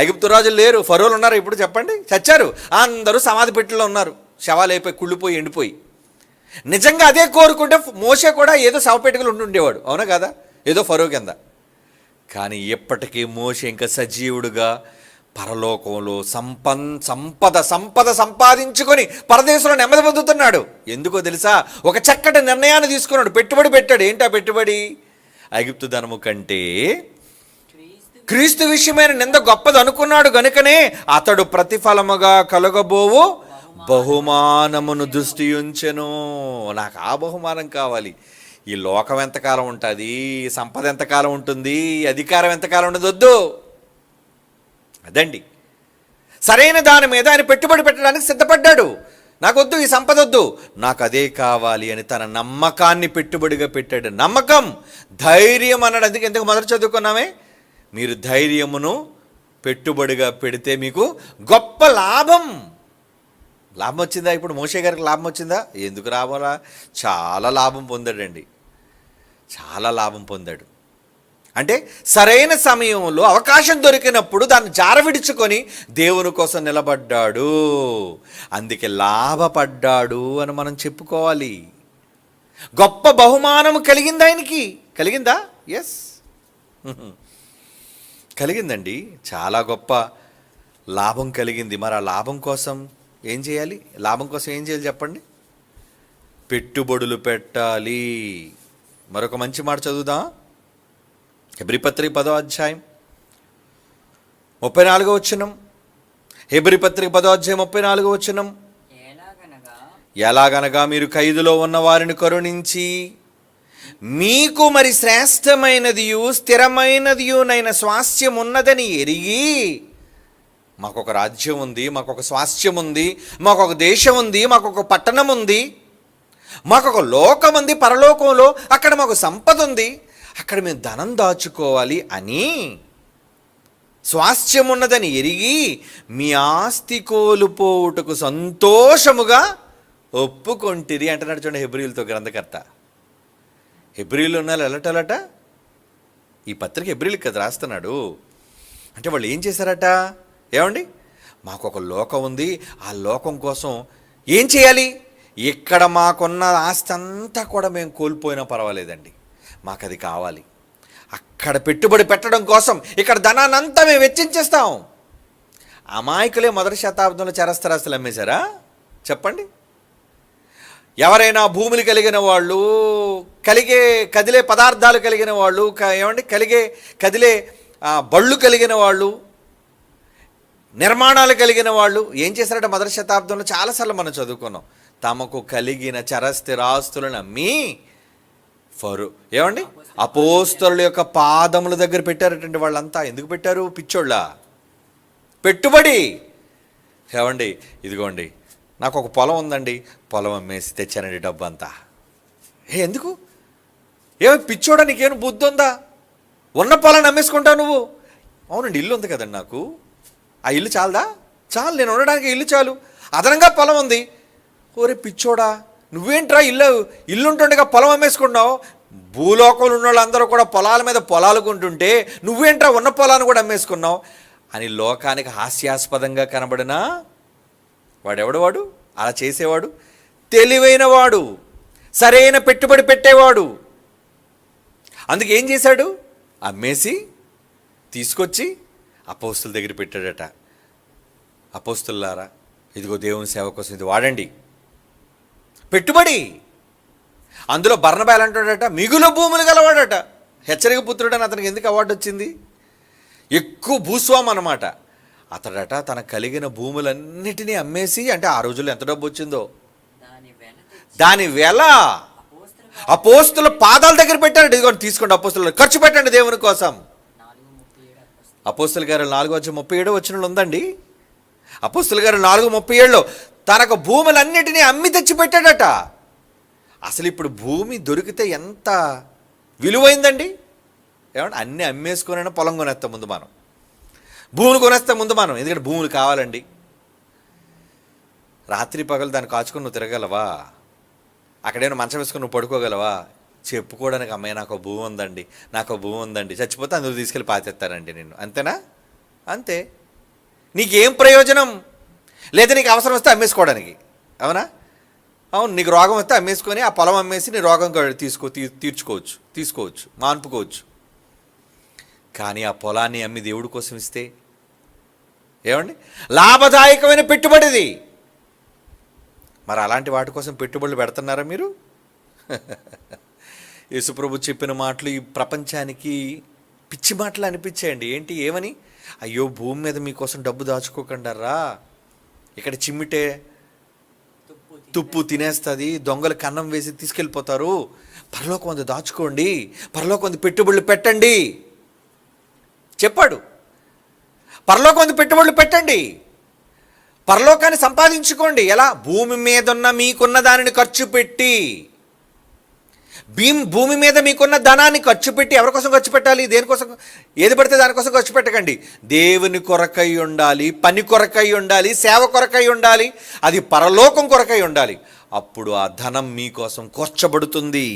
Speaker 1: ఐగుప్తు రాజులు లేరు, ఫరోలు ఉన్నారు. ఇప్పుడు చెప్పండి, చచ్చారు, అందరూ సమాధి పెట్టెలో ఉన్నారు, శవాలు అయిపోయి కుళ్ళిపోయి ఎండిపోయి. నిజంగా అదే కోరుకుంటే మోషే కూడా ఏదో శవపేటికలు ఉంటుండేవాడు, అవునా కదా, ఏదో ఫరో కింద. కానీ ఎప్పటికీ మోషే ఇంకా సజీవుడుగా పరలోకంలో సంపద సంపాదించుకొని పరదేశంలో నెమ్మది పొందుతున్నాడు. ఎందుకో తెలుసా? ఒక చక్కటి నిర్ణయాన్ని తీసుకున్నాడు, పెట్టుబడి పెట్టాడు. ఏంటా పెట్టుబడి? ఐగుప్తు ధనము కంటే క్రీస్తు విషయమైన నింద గొప్పది అనుకున్నాడు గనుకనే అతడు ప్రతిఫలముగా కలగబోవు బహుమానమును దృష్టి ఉంచెను. నాకు ఆ బహుమానం కావాలి. ఈ లోకం ఎంతకాలం ఉంటుంది, సంపద ఎంతకాలం ఉంటుంది, అధికారం ఎంతకాలం ఉండదు, వద్దు. అదండి, సరైన దాని మీద ఆయన పెట్టుబడి పెట్టడానికి సిద్ధపడ్డాడు. నాకొద్దు, ఈ సంపద వద్దు, నాకు అదే కావాలి అని తన నమ్మకాన్ని పెట్టుబడిగా పెట్టాడు. నమ్మకం, ధైర్యం అన్నాడు. అందుకే ఎందుకు మొదట చదువుకున్నామే, మీరు ధైర్యమును పెట్టుబడిగా పెడితే మీకు గొప్ప లాభం. లాభం వచ్చిందా? ఇప్పుడు మోషే గారికి లాభం వచ్చిందా? ఎందుకు రావాలా? చాలా లాభం పొందాడండి, చాలా లాభం పొందాడు. అంటే సరైన సమయంలో అవకాశం దొరికినప్పుడు దాన్ని జారవిడుచుకొని దేవుని కోసం నిలబడ్డాడు. అందుకే లాభపడ్డాడు అని మనం చెప్పుకోవాలి. గొప్ప బహుమానం కలిగింది ఆయనకి. కలిగిందా? ఎస్, కలిగిందండి. చాలా గొప్ప లాభం కలిగింది. మరి ఆ లాభం కోసం ఏం చేయాలి? లాభం కోసం ఏం చేయాలి చెప్పండి? పెట్టుబడులు పెట్టాలి. మరొక మంచి మాట చదువుదాం. హెబ్రీ పత్రిక 10వ అధ్యాయం 34వ వచనం. హెబ్రీ పత్రిక 10వ అధ్యాయం 34వ వచనం. ఎలాగనగా మీరు ఖైదులో ఉన్న వారిని కరుణించి మీకు మరి శ్రేష్టమైనదియు స్థిరమైనదియునైన స్వాస్థ్యం ఉన్నదని ఎరిగి, మాకొక రాజ్యం ఉంది, మాకొక స్వాస్థ్యం ఉంది, మాకొక దేశం ఉంది, మాకొక పట్టణం ఉంది, మాకొక లోకం ఉంది పరలోకంలో, అక్కడ మాకు సంపద ఉంది, అక్కడ మేము ధనం దాచుకోవాలి అని స్వాస్థ్యం ఉన్నదని ఎరిగి మీ ఆస్తి కోల్పోవుటకు సంతోషముగా ఒప్పుకొంటిరి అంటున్నాడు చూడండి హెబ్రీయులతో గ్రంథకర్త. హెబ్రీయులు ఉన్నారు ఎలటలట. ఈ పత్రిక హెబ్రీయులకి కదా రాస్తున్నాడు. అంటే వాళ్ళు ఏం చేశారట? ఏమండి, మాకు ఒక లోకం ఉంది, ఆ లోకం కోసం ఏం చేయాలి? ఇక్కడ మాకున్న ఆస్తి అంతా కూడా మేము కోల్పోయినా పర్వాలేదండి, మాకు అది కావాలి. అక్కడ పెట్టుబడి పెట్టడం కోసం ఇక్కడ ధనాన్ని అంతా మేము వెచ్చించేస్తాం. అమాయకులే మొదటి శతాబ్దంలో చరస్థరాస్తులు అమ్మేశారా చెప్పండి? ఎవరైనా భూములు కలిగిన వాళ్ళు, కదిలే పదార్థాలు కలిగిన వాళ్ళు, కదిలే బళ్ళు కలిగిన వాళ్ళు, నిర్మాణాలు కలిగిన వాళ్ళు ఏం చేశారంటే మొదటి శతాబ్దంలో చాలాసార్లు మనం చదువుకున్నాం, తమకు కలిగిన చరస్థిరాస్తులను అమ్మి అపోస్తలుల యొక్క పాదముల దగ్గర పెట్టారటండి. వాళ్ళంతా ఎందుకు పెట్టారు? పిచ్చోళ్ళ పెట్టుబడి. ఇదిగోండి నాకు ఒక పొలం ఉందండి, పొలం అమ్మేసి తెచ్చానండి డబ్బు అంతా. ఎందుకు? పిచ్చోడా, నీకేం బుద్ధి ఉందా? ఉన్న పొలాన్ని అమ్మేసుకుంటావు నువ్వు? అవునండి, ఇల్లు ఉంది కదండి నాకు, ఆ ఇల్లు చాలదా? చాలు, నేను ఉండడానికి ఇల్లు చాలు, అదనంగా పొలం ఉంది. ఓరే పిచ్చోడా, నువ్వేంట్రా ఇల్లు ఉంటుండగా పొలం అమ్మేసుకుంటున్నావు? భూలోకంలో ఉన్న వాళ్ళందరూ కూడా పొలాల మీద పొలాలు కొంటుంటే నువ్వేంట్రా ఉన్న పొలాన్ని కూడా అమ్మేసుకున్నావు అని లోకానికి హాస్యాస్పదంగా కనబడినా వాడు అలా చేసేవాడు తెలివైన వాడు, సరైన పెట్టుబడి పెట్టేవాడు. అందుకే ఏం చేశాడు? అమ్మేసి తీసుకొచ్చి అపోస్తుల దగ్గర పెట్టాడట. అపోస్తులారా, ఇదిగో దేవుని సేవ కోసం ఇది వాడండి. పెట్టుబడి. అందులో బర్నబా ఎలా అంటాడట? మిగులు భూములు గలవాడట, హెచ్చరిక పుత్రుడు అని అతనికి ఎందుకు అవార్డు వచ్చింది? ఎక్కువ భూస్వామి అన్నమాట అతడట. తన కలిగిన భూములన్నిటినీ అమ్మేసి, అంటే ఆ రోజుల్లో ఎంత డబ్బు వచ్చిందో దాని వెల అపోస్తుల పాదాల దగ్గర పెట్టాడు. ఇదిగో తీసుకోండి అపోస్తులు, ఖర్చు పెట్టండి దేవుని కోసం. అపోస్తుల గారు 4:37 ఉందండి. అపోస్తుల గారు 4:37 తనకు భూములన్నిటినీ అమ్మి తెచ్చి పెట్టాడట. అసలు ఇప్పుడు భూమి దొరికితే ఎంత విలువైందండి? అన్నీ అమ్మేసుకునైనా పొలం కొనేస్తాం ముందు మనం, భూములు కొనేస్తాం ముందు మనం. ఎందుకంటే భూములు కావాలండి. రాత్రి పగలు దాన్ని కాచుకొని నువ్వు తిరగలవా? అక్కడేమో మంచం వేసుకొని నువ్వు పడుకోగలవా? చెప్పుకోవడానికి అమ్మాయి నాకు భూమి ఉందండి, నాకు భూమి ఉందండి, చచ్చిపోతే అందులో తీసుకెళ్ళి పాతేస్తానండి నిన్ను, అంతేనా? అంతే. నీకేం ప్రయోజనం? లేదా నీకు అవసరం వస్తే అమ్మేసుకోవడానికి, అవునా? అవును, నీకు రోగం వస్తే అమ్మేసుకొని ఆ పొలం అమ్మేసి నీ రోగం తీసుకోవచ్చు, మాన్పుకోవచ్చు. కానీ ఆ పొలాన్ని అమ్మి దేవుడి కోసం ఇస్తే లాభదాయకమైన పెట్టుబడిది. మరి అలాంటి వాటి కోసం పెట్టుబడులు పెడుతున్నారా మీరు? యేసుప్రభు చెప్పిన మాటలు ఈ ప్రపంచానికి పిచ్చి మాటలు అనిపించాయండి. ఏమని? అయ్యో, భూమి మీద మీకోసం డబ్బు దాచుకోకండారా, ఇక్కడ చిమ్మిటే తుప్పు తినేస్తుంది, దొంగలు కన్నం వేసి తీసుకెళ్ళిపోతారు, పరలోకం అందు దాచుకోండి, పరలోకం అందు పెట్టుబడులు పెట్టండి చెప్పాడు. పరలోకం అందు పెట్టుబడులు పెట్టండి, పరలోకాన్ని సంపాదించుకోండి. ఎలా? భూమి మీద ఉన్న మీకున్న దానిని ఖర్చు పెట్టి, భూమి మీద మీకున్న ధనాన్ని ఖర్చు పెట్టి. ఎవరి కోసం ఖర్చు పెట్టాలి? దేనికోసం? ఏది పడితే దానికోసం ఖర్చు పెట్టకండి. దేవుని కొరకై ఉండాలి, పని కొరకై ఉండాలి, సేవ కొరకై ఉండాలి, అది పరలోకం కొరకై ఉండాలి. అప్పుడు ఆ ధనం మీకోసం కూర్చబడుతుంది.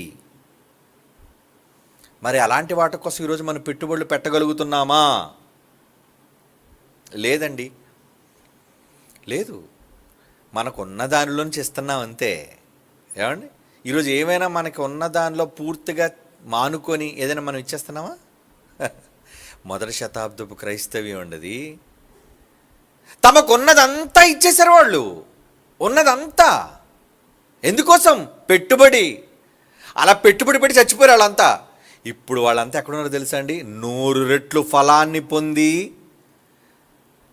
Speaker 1: మరి అలాంటి వాటి కోసం ఈరోజు మనం పెట్టుబడులు పెట్టగలుగుతున్నామా? లేదండి, లేదు. మనకున్న దానిలోంచి ఇస్తున్నాం అంతే. ఈరోజు ఏమైనా మనకి ఉన్న దానిలో పూర్తిగా మానుకొని ఏదైనా మనం ఇచ్చేస్తున్నామా? మొదటి శతాబ్దపు క్రైస్తవ్యం ఉండదు. తమకున్నదంతా ఇచ్చేశారు వాళ్ళు, ఉన్నదంతా. ఎందుకోసం? పెట్టుబడి. అలా పెట్టుబడి పెట్టి చచ్చిపోయారు వాళ్ళంతా. ఇప్పుడు వాళ్ళంతా ఎక్కడున్నారో తెలుసా అండి? 100 రెట్లు ఫలాన్ని పొంది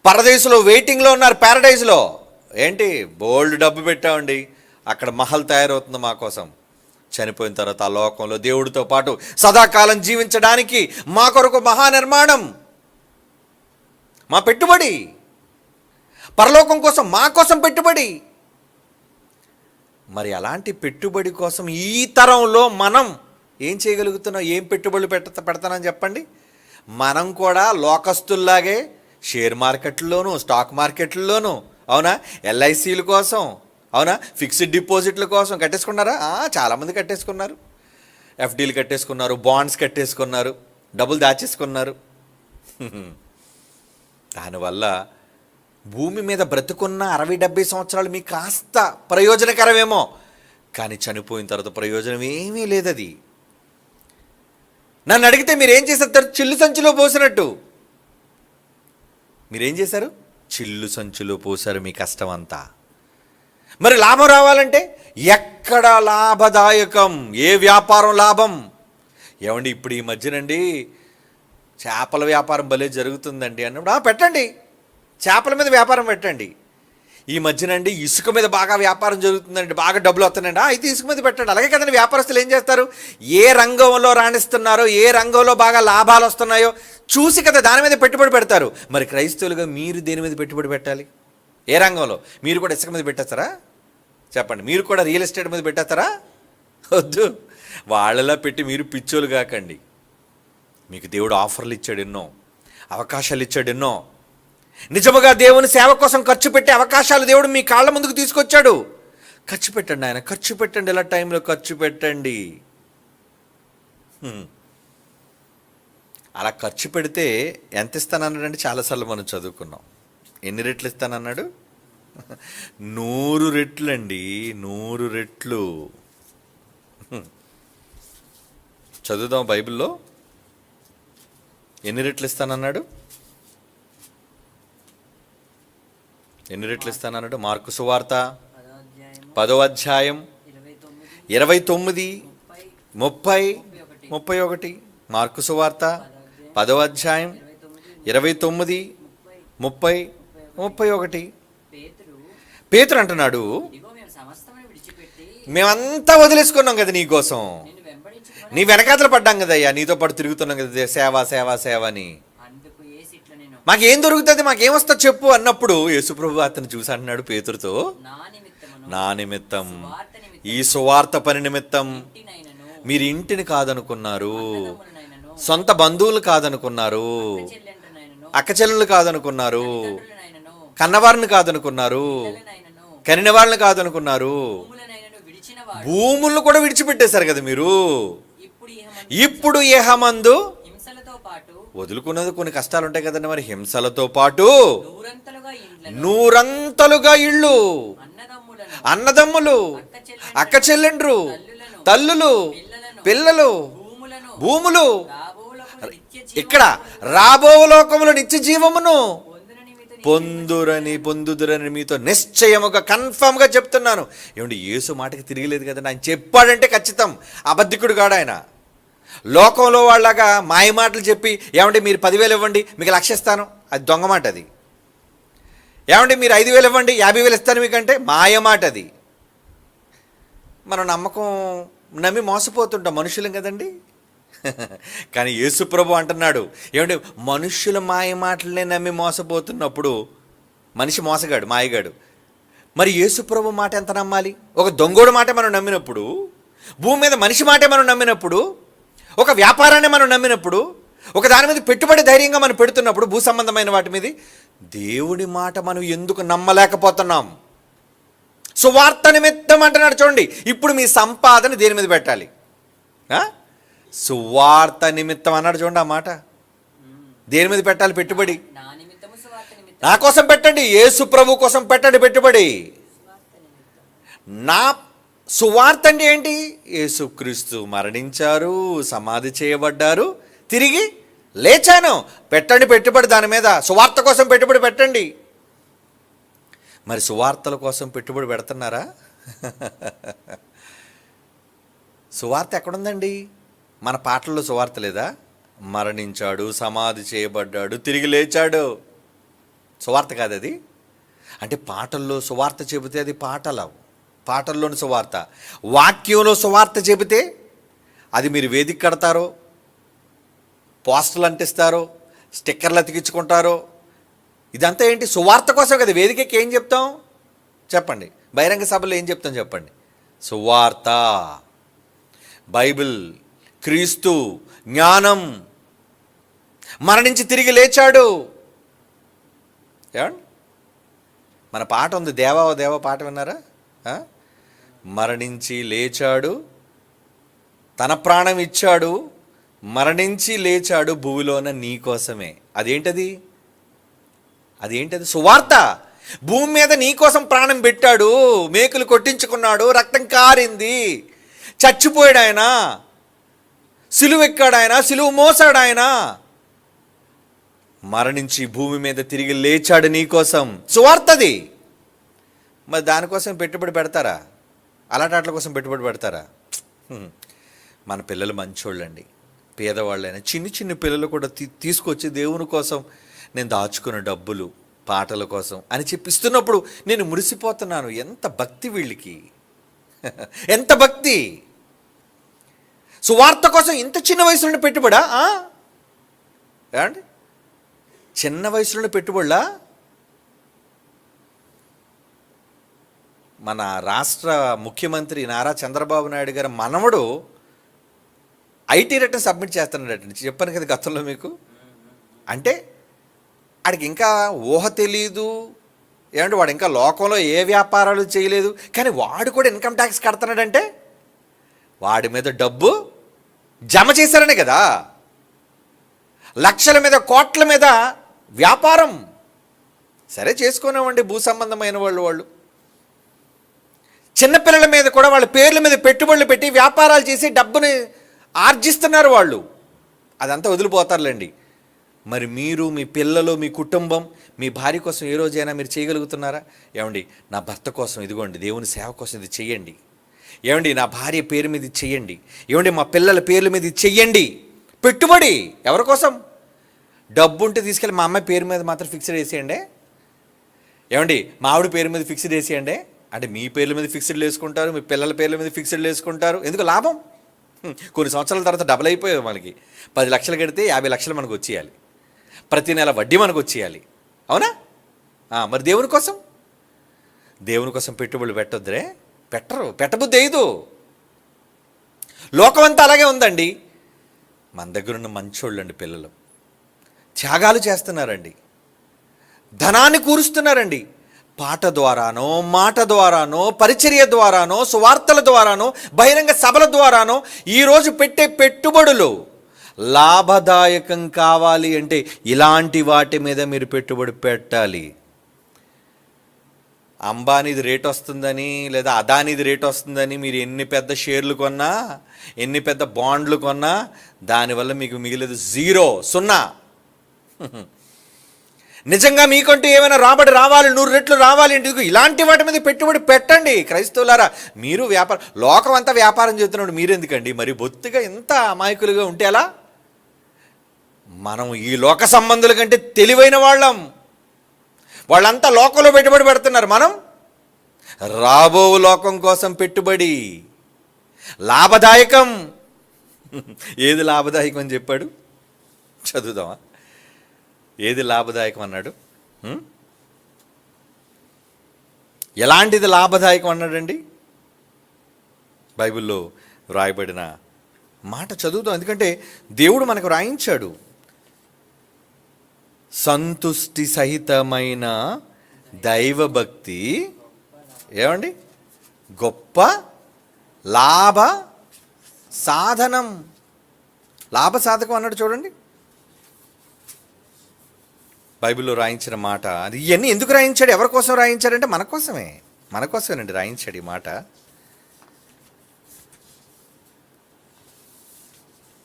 Speaker 1: పరదేశంలో వెయిటింగ్లో ఉన్నారు. ప్యారడైజ్లో బోల్డ్ డబ్బు పెట్టామండి, అక్కడ మహల్ తయారవుతుంది మా కోసం. చనిపోయిన తర్వాత ఆ లోకంలో దేవుడితో పాటు సదాకాలం జీవించడానికి మా కొరకు మహానిర్మాణం, మా పెట్టుబడి. పరలోకం కోసం, మా కోసం పెట్టుబడి. మరి అలాంటి పెట్టుబడి కోసం ఈ తరంలో మనం ఏం చేయగలుగుతున్నాం? ఏం పెట్టుబడులు పెడతానని చెప్పండి? మనం కూడా లోకస్తుల్లాగే షేర్ మార్కెట్లలోనూ, స్టాక్ మార్కెట్లలోనూ, అవునా, ఎల్ఐసీల కోసం, అవునా, ఫిక్స్డ్ డిపాజిట్ల కోసం కట్టేసుకున్నారా? చాలామంది కట్టేసుకున్నారు. ఎఫ్డీలు కట్టేసుకున్నారు, బాండ్స్ కట్టేసుకున్నారు, డబ్బులు దాచేసుకున్నారు. దానివల్ల భూమి మీద బ్రతుకున్న 60-70 సంవత్సరాలు మీకు కాస్త ప్రయోజనకరమేమో, కానీ చనిపోయిన తర్వాత ప్రయోజనం ఏమీ లేదది. నన్ను అడిగితే మీరేం చేస్తారు? చిల్లు సంచిలో పోసినట్టు మీరేం చేశారు? చిల్లు సంచిలో పోసారు మీ కష్టం అంతా. మరి లాభం రావాలంటే ఎక్కడ లాభదాయకం? ఏ వ్యాపారం లాభం? ఏమండి ఇప్పుడు ఈ మధ్యనండి చేపల వ్యాపారం భలే జరుగుతుందండి అన్నప్పుడు పెట్టండి, చేపల మీద వ్యాపారం పెట్టండి. ఈ మధ్యనండి ఇసుక మీద బాగా వ్యాపారం జరుగుతుందండి, బాగా డబ్బులు వస్తున్నాయండి, అయితే ఇసుక మీద పెట్టండి. అలాగే కదండి వ్యాపారస్తులు ఏం చేస్తారు? ఏ రంగంలో రాణిస్తున్నారో, ఏ రంగంలో బాగా లాభాలు వస్తున్నాయో చూసి కదా దాని మీద పెట్టుబడి పెడతారు. మరి క్రైస్తవులుగా మీరు దేని మీద పెట్టుబడి పెట్టాలి? ఏ రంగంలో? మీరు కూడా ఇసుక మీద పెట్టేస్తారా? చెప్పండి. మీరు కూడా రియల్ ఎస్టేట్ మీద పెట్టేస్తారా? వద్దు. వాళ్ళలా పెట్టి మీరు పిచ్చోలు కాకండి. మీకు దేవుడు ఆఫర్లు ఇచ్చాడు ఎన్నో, అవకాశాలు ఇచ్చాడు ఎన్నో. నిజముగా దేవుని సేవ కోసం ఖర్చు పెట్టే అవకాశాలు దేవుడు మీ కాళ్ళ ముందుకు తీసుకొచ్చాడు. ఖర్చు పెట్టండి, ఆయన ఖర్చు పెట్టండి, ఇలా టైంలో ఖర్చు పెట్టండి. అలా ఖర్చు పెడితే ఎంత ఇస్తానన్నాడంటే చాలాసార్లు మనం చదువుకున్నాం. ఎన్ని రెట్లు ఇస్తానన్నాడు? 100 రెట్లు అండి, 100 రెట్లు. చదువుదాం బైబిల్లో ఎన్ని రెట్లు ఇస్తానన్నాడు? ఎన్ని రెట్లు ఇస్తానన్నాడు? మార్కు సువార్త 10వ అధ్యాయం 29, 30, 31. మార్కు సువార్త 10వ అధ్యాయం 29, 30, 31. పేతురు అంటున్నాడు, మేమంతా వదిలేసుకున్నాం కదా నీకోసం, నీ వెనకాతలు పడ్డాం కదయ్యా, నీతో పాటు తిరుగుతున్నాం కదా, సేవ సేవ సేవ అని. మాకేం దొరుకుతుంది, మాకేమొస్తా చెప్పు అన్నప్పుడు యేసుప్రభు అతను చూసి అంటున్నాడు పేతురుతో, నా నిమిత్తం, ఈ సువార్త పని నిమిత్తం మీరు ఇంటిని కాదనుకున్నారు, సొంత బంధువులు కాదనుకున్నారు, అక్కచెల్లెళ్ళు కాదనుకున్నారు, కన్నవారిని కాదనుకున్నారు, కనిన వాళ్ళని కాదనుకున్నారు, భూములను కూడా విడిచిపెట్టేశారు కదా మీరు. ఇప్పుడు ఏహమందు వదులుకున్నది కొన్ని కష్టాలు ఉంటాయి కదండి, మరి హింసలతో పాటు నూరంతలుగా ఇళ్ళు, అన్నదమ్ములు, అక్క చెల్లెండ్రు, తల్లులు, పిల్లలు, భూములు, ఇక్కడ రాబో లోకములో నిత్య జీవమును పొందుదురని మీతో నిశ్చయముగా కన్ఫర్మ్గా చెప్తున్నాను. ఏమండి యేసు మాటకి తిరిగిలేదు కదండి, ఆయన చెప్పాడంటే ఖచ్చితం, అబద్ధికుడు కాడు ఆయన. లోకంలో వాళ్ళగా మాయ మాటలు చెప్పి ఏమంటే మీరు 10,000 ఇవ్వండి మీకు 1,00,000 ఇస్తాను, అది దొంగ మాట. అది ఏమంటే మీరు 5,000 ఇవ్వండి 50,000 ఇస్తాను మీకంటే మాయ మాట అది. మనం నమ్మకం నమ్మి మోసపోతుంటాం, మనుషులం కదండి. కానీ యేసుప్రభు అంటున్నాడు, ఏమంటే మనుషుల మాయ మాటలనే నమ్మి మోసపోతున్నప్పుడు మనిషి మోసగాడు, మాయగాడు. మరి యేసుప్రభు మాట ఎంత నమ్మాలి? ఒక దొంగోడు మాట మనం నమ్మినప్పుడు, భూమి మీద మనిషి మాటే మనం నమ్మినప్పుడు, ఒక వ్యాపారాన్ని మనం నమ్మినప్పుడు, ఒక దాని మీద పెట్టుబడి ధైర్యంగా మనం పెడుతున్నప్పుడు, భూ సంబంధమైన వాటి మీద దేవుడి మాట మనం ఎందుకు నమ్మలేకపోతున్నాం? సువార్త నిమిత్తం అంటున్నాడు చూడండి. ఇప్పుడు మీ సంపాదన దేని మీద పెట్టాలి? సువార్త నిమిత్తం అన్నాడు చూడండి ఆ మాట. దేని మీద పెట్టాలి పెట్టుబడి? నా కోసం పెట్టండి, యేసు ప్రభు కోసం పెట్టండి పెట్టుబడి. నా సువార్త అంటే ఏంటి? యేసుక్రీస్తు మరణించారు, సమాధి చేయబడ్డారు, తిరిగి లేచాను, పెట్టండి పెట్టుబడి దాని మీద. సువార్త కోసం పెట్టుబడి పెట్టండి. మరి సువార్తల కోసం పెట్టుబడి పెడుతున్నారా? సువార్త ఎక్కడుందండి? మన పాటల్లో సువార్త లేదా? మరణించాడు, సమాధి చేయబడ్డాడు, తిరిగి లేచాడు. సువార్త కాదు అది. అంటే పాటల్లో సువార్త చెబితే అది పాటల్లోని సువార్త. వాక్యంలో సువార్త చెబితే అది మీరు వేదిక కడతారో, పోస్టర్లు అంటిస్తారో, స్టిక్కర్లు అతికించుకుంటారో, ఇదంతా ఏంటి? సువార్త కోసం కదా. వేదికకి ఏం చెప్తాం చెప్పండి? బహిరంగ సభలో ఏం చెప్తాం చెప్పండి? సువార్త, బైబిల్, క్రీస్తు, జ్ఞానం, మరణించి తిరిగి లేచాడు. ఏమండి మన పాట ఉంది, దేవా ఓ దేవ పాట విన్నారా? మరణించి లేచాడు, తన ప్రాణం ఇచ్చాడు, మరణించి లేచాడు భూమిలోన నీ కోసమే. అదేంటది? అదేంటది? సువార్త. భూమి మీద నీ కోసం ప్రాణం పెట్టాడు, మేకులు కొట్టించుకున్నాడు, రక్తం కారింది, చచ్చిపోయాడు ఆయన, సిలువెక్కాడు ఆయన, సిలువ మోసాడు ఆయన, మరణించి భూమి మీద తిరిగి లేచాడు నీ కోసం. సువార్తది. మరి దానికోసం పెట్టుబడి పెడతారా? అలాంటి వాటి కోసం పెట్టుబడి పెడతారా? మన పిల్లలు మంచోళ్ళండి, పేదవాళ్ళైనా చిన్ని చిన్ని పిల్లలు కూడా తీసుకొచ్చి దేవుని కోసం నేను దాచుకున్న డబ్బులు పాటల కోసం అని చెప్పిస్తున్నప్పుడు నేను మురిసిపోతున్నాను. ఎంత భక్తి వీళ్ళకి, ఎంత భక్తి! సువార్త కోసం ఇంత చిన్న వయసులోనే పెట్టుబడా? ఏమండి, చిన్న వయసులోనే పెట్టుబడులా? మన రాష్ట్ర ముఖ్యమంత్రి నారా చంద్రబాబు నాయుడు గారి మనవడు ఐటీ రిటర్న్ సబ్మిట్ చేస్తున్నాడట. చెప్పాను కదా గతంలో మీకు. అంటే వాడికి ఇంకా ఊహ తెలీదు, ఏమంటే వాడు ఇంకా లోకంలో ఏ వ్యాపారాలు చేయలేదు, కానీ వాడు కూడా ఇన్కమ్ ట్యాక్స్ కడుతున్నాడంటే వాడి మీద డబ్బు జమ చేశారనే కదా. లక్షల మీద కోట్ల మీద వ్యాపారం. సరే చేసుకునేవ్వండి, భూ సంబంధమైన వాళ్ళు చిన్నపిల్లల మీద కూడా వాళ్ళ పేర్ల మీద పెట్టుబడులు పెట్టి వ్యాపారాలు చేసి డబ్బుని ఆర్జిస్తున్నారు వాళ్ళు. అదంతా వదిలిపోతారులేండి. మరి మీరు, మీ పిల్లలు, మీ కుటుంబం, మీ భార్య కోసం ఏ రోజైనా మీరు చేయగలుగుతున్నారా? ఏమండి, నా భర్త కోసం ఇదిగోండి, దేవుని సేవ కోసం ఇది చెయ్యండి. ఏమండి, నా భార్య పేరు మీద ఇది చెయ్యండి. ఏమండి, మా పిల్లల పేర్ల మీద ఇది చెయ్యండి. పెట్టుబడి ఎవరి కోసం? డబ్బు ఉంటే తీసుకెళ్ళి మా అమ్మాయి పేరు మీద మాత్రం ఫిక్స్డ్ వేసేయండి. ఏమండి, మా ఆవిడ పేరు మీద ఫిక్స్డ్ వేసేయండి. అంటే మీ పేర్ల మీద ఫిక్స్డ్ వేసుకుంటారు, మీ పిల్లల పేర్ల మీద ఫిక్స్డ్ వేసుకుంటారు. ఎందుకు? లాభం. కొన్ని సంవత్సరాల తర్వాత డబల్ అయిపోయాయి. మనకి 10 లక్షలు కడితే 50 లక్షలు మనకు వచ్చేయాలి, ప్రతి నెల వడ్డీ మనకు వచ్చేయాలి. అవునా? మరి దేవుని కోసం పెట్టుబడులు పెట్టొద్దురే. పెట్టబుద్ధి అయ్యదు. లోకమంతా అలాగే ఉందండి. మన దగ్గర ఉన్న మంచోళ్ళు అండి పిల్లలు, త్యాగాలు చేస్తున్నారండి, ధనాన్ని కూరుస్తున్నారండి. పాట ద్వారానో, మాట ద్వారానో, పరిచర్య ద్వారానో, సువార్తల ద్వారానో, బహిరంగ సభల ద్వారానో ఈరోజు పెట్టే పెట్టుబడులు లాభదాయకం కావాలి అంటే ఇలాంటి వాటి మీద మీరు పెట్టుబడి పెట్టాలి. అంబానీది రేట్ వస్తుందని, లేదా అదానీది రేట్ వస్తుందని మీరు ఎన్ని పెద్ద షేర్లు కొన్నా, ఎన్ని పెద్ద బాండ్లు కొన్నా దానివల్ల మీకు మిగిలేదు జీరో, 0. నిజంగా మీకంటూ ఏమైనా రాబడి రావాలి, 100 రెట్లు రావాలి అంటే ఇలాంటి వాటి మీద పెట్టుబడి పెట్టండి. క్రైస్తవులారా, మీరు లోకం అంతా వ్యాపారం చేస్తున్నాడు, మీరెందుకండి మరి బొత్తిగా ఇంత అమాయకులుగా ఉంటే ఎలా? మనం ఈ లోక సంబంధుల కంటే తెలివైన వాళ్ళం. వాళ్ళంతా లోకంలో పెట్టుబడి పెడుతున్నారు, మనం రాబో లోకం కోసం పెట్టుబడి. లాభదాయకం. ఏది లాభదాయకం అని చెప్పాడు? చదువుదామా? ఏది లాభదాయకం అన్నాడు? ఎలాంటిది లాభదాయకం అన్నాడండి? బైబిల్లో వ్రాయబడిన మాట చదువుతాం, ఎందుకంటే దేవుడు మనకు రాయించాడు. సంతుష్టి సహితమైన దైవభక్తి ఏమండి గొప్ప లాభ సాధనం. లాభ సాధకం అన్నాడు చూడండి బైబిల్లో రాయించిన మాట. అది ఇవన్నీ ఎందుకు రాయించాడు? ఎవరి కోసం రాయించాడంటే మన కోసమేనండి రాయించాడు ఈ మాట.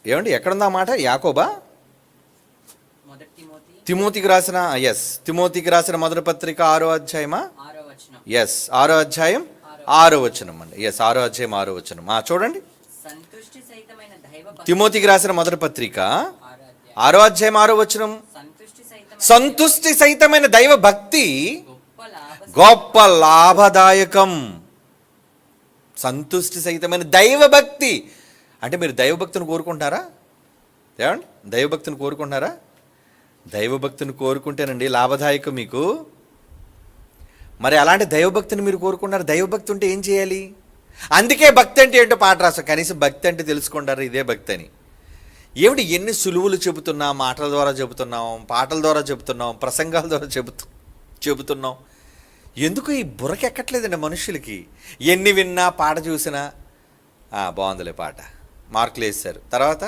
Speaker 1: ఏమండి, ఎక్కడుందా మాట? యాకోబా? తిమోతికి రాసిన తిమోతికి రాసిన మొదటి పత్రిక 6వ అధ్యాయమా? 6వ అధ్యాయం 6వ వచనం అండి. 6వ అధ్యాయం 6వ వచనం. చూడండి, తిమోతికి రాసిన మొదటి పత్రిక 6వ అధ్యాయం 6వ వచనం. సంతుష్టి సహితమైన దైవ భక్తి గొప్ప లాభదాయకం. సంతుష్టి సహితమైన దైవ భక్తి అంటే మీరు దైవభక్తిని కోరుకుంటున్నారా? ఏమండి, దైవభక్తిని కోరుకుంటున్నారా? దైవభక్తిని కోరుకుంటేనండి లాభదాయకం మీకు. మరి అలాంటి దైవభక్తిని మీరు కోరుకుంటున్నారు. దైవభక్తి ఉంటే ఏం చేయాలి? అందుకే భక్తి అంటే ఏంటో పాట రాస్తాం. కనీసం భక్తి అంటే తెలుసుకుంటారు, ఇదే భక్తి అని. ఏమిటి ఎన్ని సులువులు చెబుతున్నాం, మాటల ద్వారా చెబుతున్నాం, పాటల ద్వారా చెబుతున్నాం, ప్రసంగాల ద్వారా చెబుతున్నాం. ఎందుకు ఈ బుర్రకెక్కట్లేదండి మనుషులకి? ఎన్ని విన్నా, పాట చూసినా బాగుందిలే పాట, మార్కులు వేస్తారు, తర్వాత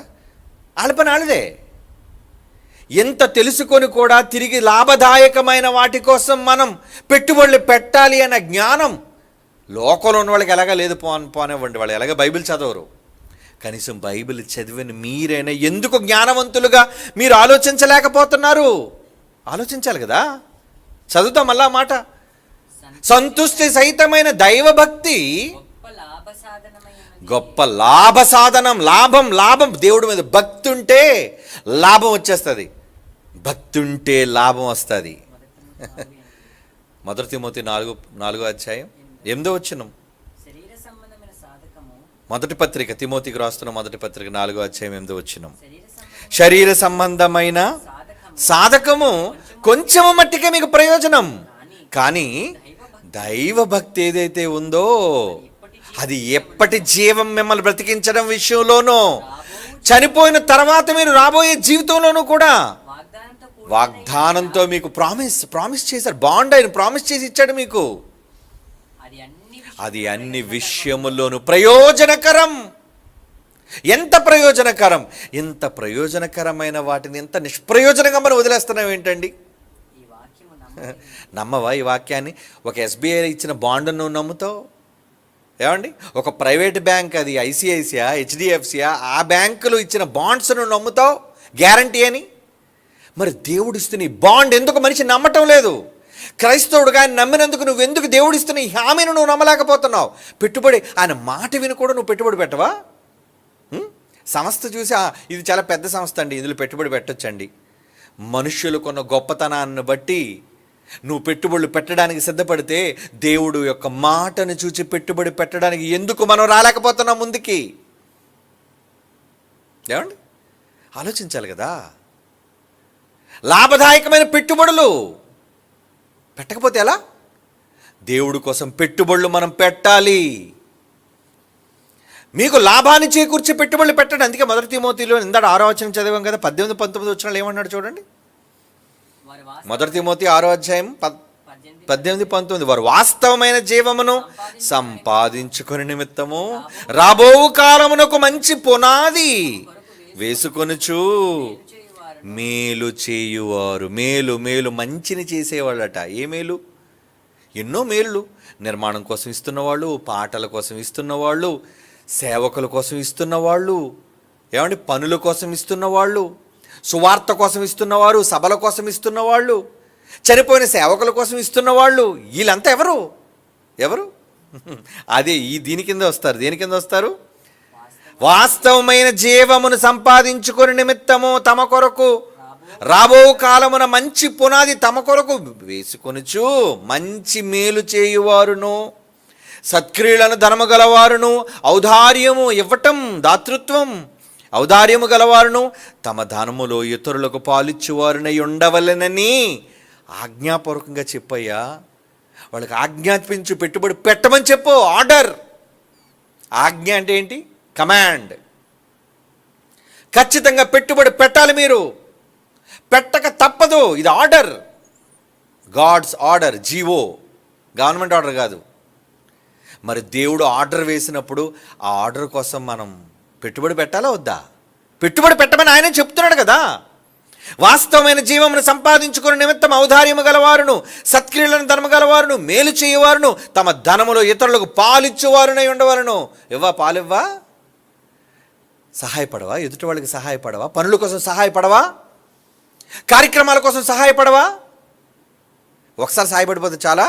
Speaker 1: వాళ్ళ పని వాళ్ళదే. ఎంత తెలుసుకొని కూడా తిరిగి లాభదాయకమైన వాటి కోసం మనం పెట్టుబడులు పెట్టాలి అనే జ్ఞానం లోకంలో ఉన్న వాళ్ళకి ఎలాగా లేదు పోనివ్వండి, వాళ్ళు ఎలాగ బైబిల్ చదవరు. కనీసం బైబిల్ చదివిన మీరైనా ఎందుకు జ్ఞానవంతులుగా మీరు ఆలోచించలేకపోతున్నారు? ఆలోచించాలి కదా. చదువుతాం మళ్ళా మాట. సంతుష్టి సహితమైన దైవభక్తి గొప్ప లాభ సాధనం. లాభం దేవుడి మీద భక్తి ఉంటే లాభం వచ్చేస్తుంది, భక్తి ఉంటే లాభం వస్తుంది. 1 తిమోతి 4:8 మొదటి పత్రిక, తిమోతికి రాస్తున్న మొదటి పత్రిక 4:8 శరీర సంబంధమైన సాధకము కొంచెము మట్టికే మీకు ప్రయోజనం, కానీ దైవభక్తి ఏదైతే ఉందో అది ఎప్పటి జీవం మిమ్మల్ని బ్రతికించడం విషయంలోనూ, చనిపోయిన తర్వాత మీరు రాబోయే జీవితంలోనూ కూడా వాగ్దానంతో మీకు ప్రామిస్ చేశారు. బాండ్ ఆయన ప్రామిస్ చేసి ఇచ్చాడు మీకు. అది అన్ని విషయముల్లోనూ ప్రయోజనకరం. ఎంత ప్రయోజనకరం! ఇంత ప్రయోజనకరమైన వాటిని ఎంత నిష్ప్రయోజనంగా మనం వదిలేస్తున్నాం ఏంటండి? నమ్మవా ఈ వాక్యాన్ని? ఒక ఎస్బీఐ ఇచ్చిన బాండ్ను నువ్వు నమ్ముతావు? ఏమండి, ఒక ప్రైవేట్ బ్యాంక్, అది ఐసిఐసియా, హెచ్డిఎఫ్సియా, ఆ బ్యాంకులు ఇచ్చిన బాండ్స్ను నమ్ముతావు గ్యారంటీ అని? మరి దేవుడిస్తున్న ఈ బాండ్ ఎందుకు మనిషి నమ్మటం లేదు? క్రైస్తవుడుగా ఆయన నమ్మినందుకు నువ్వు ఎందుకు దేవుడిస్తున్న ఈ హామీని నువ్వు నమ్మలేకపోతున్నావు? పెట్టుబడి, ఆయన మాట విని కూడా నువ్వు పెట్టుబడి పెట్టవా? సంస్థ చూసి ఇది చాలా పెద్ద సంస్థ అండి, ఇందులో పెట్టుబడి పెట్టొచ్చండి. మనుష్యులు కొన్న గొప్పతనాన్ని బట్టి నువ్వు పెట్టుబడులు పెట్టడానికి సిద్ధపడితే దేవుడు యొక్క మాటను చూసి పెట్టుబడి పెట్టడానికి ఎందుకు మనం రాలేకపోతున్నాం ముందుకి? ఏమండి, ఆలోచించాలి కదా. లాభదాయకమైన పెట్టుబడులు పెట్టకపోతే ఎలా? దేవుడి కోసం పెట్టుబడులు మనం పెట్టాలి. మీకు లాభాన్ని చేకూర్చే పెట్టుబడులు పెట్టండి. అందుకే 1 తిమోతిలో ఇందాక 6వ వచనం చదివాం కదా, 18-19 వచనాలు ఏమన్నాడు చూడండి. 1 తిమోతి 6:18-19 వారు వాస్తవమైన జీవమును సంపాదించుకుని నిమిత్తము రాబో కాలమునకు మంచి పునాది వేసుకొనుచు మేలు చేయువారు. మేలు మంచిని చేసేవాళ్ళట. ఏ మేలు? ఎన్నో మేలు. నిర్మాణం కోసం ఇస్తున్నవాళ్ళు, పాటల కోసం ఇస్తున్నవాళ్ళు, సేవకుల కోసం ఇస్తున్నవాళ్ళు, ఏమండి పనుల కోసం ఇస్తున్నవాళ్ళు, సువార్త కోసం ఇస్తున్నవారు, సభల కోసం ఇస్తున్నవాళ్ళు, చనిపోయిన సేవకుల కోసం ఇస్తున్నవాళ్ళు, వీళ్ళంతా ఎవరు? అదే దీని కింద వస్తారు. దేని కింద వస్తారు? వాస్తవమైన జీవమును సంపాదించుకొని నిమిత్తము తమ కొరకు రాబో కాలమున మంచి పునాది తమ కొరకు వేసుకొనుచు మంచి మేలు చేయువారును, సత్క్రియలను ధనము గలవారును, ఔదార్యము ఇవ్వటం, దాతృత్వం, ఔదార్యము గలవారును, తమ ధనములో ఇతరులకు పాలిచ్చువారునై ఉండవలెనని ఆజ్ఞాపూర్వకంగా చెప్పయ్యా. వాళ్ళకి ఆజ్ఞాపించు పెట్టుబడి పెట్టమని చెప్పు. ఆర్డర్. ఆజ్ఞ అంటే ఏంటి? కమాండ్. ఖచ్చితంగా పెట్టుబడి పెట్టాలి. మీరు పెట్టక తప్పదు. ఇది order, god's order, GO, government order కాదు. మరి దేవుడు ఆర్డర్ వేసినప్పుడు ఆ ఆర్డర్ కోసం మనం పెట్టుబడి పెట్టాలా వద్దా? పెట్టుబడి పెట్టమని ఆయన చెప్తున్నాడు కదా. వాస్తవమైన జీవమును సంపాదించుకునే నిమిత్తం ఔదార్యము గలవారును, సత్క్రియలను ధర్మ గలవారును, మేలు చేయవారును, తమ ధనములో ఇతరులకు పాలిచ్చువారునై ఉండవలను. పాలివ్వా? సహాయపడవా? ఎదుటి వాళ్ళకి సహాయపడవా? పనుల కోసం సహాయపడవా? కార్యక్రమాల కోసం సహాయపడవా? ఒకసారి సహాయపడిపోతే చాలా?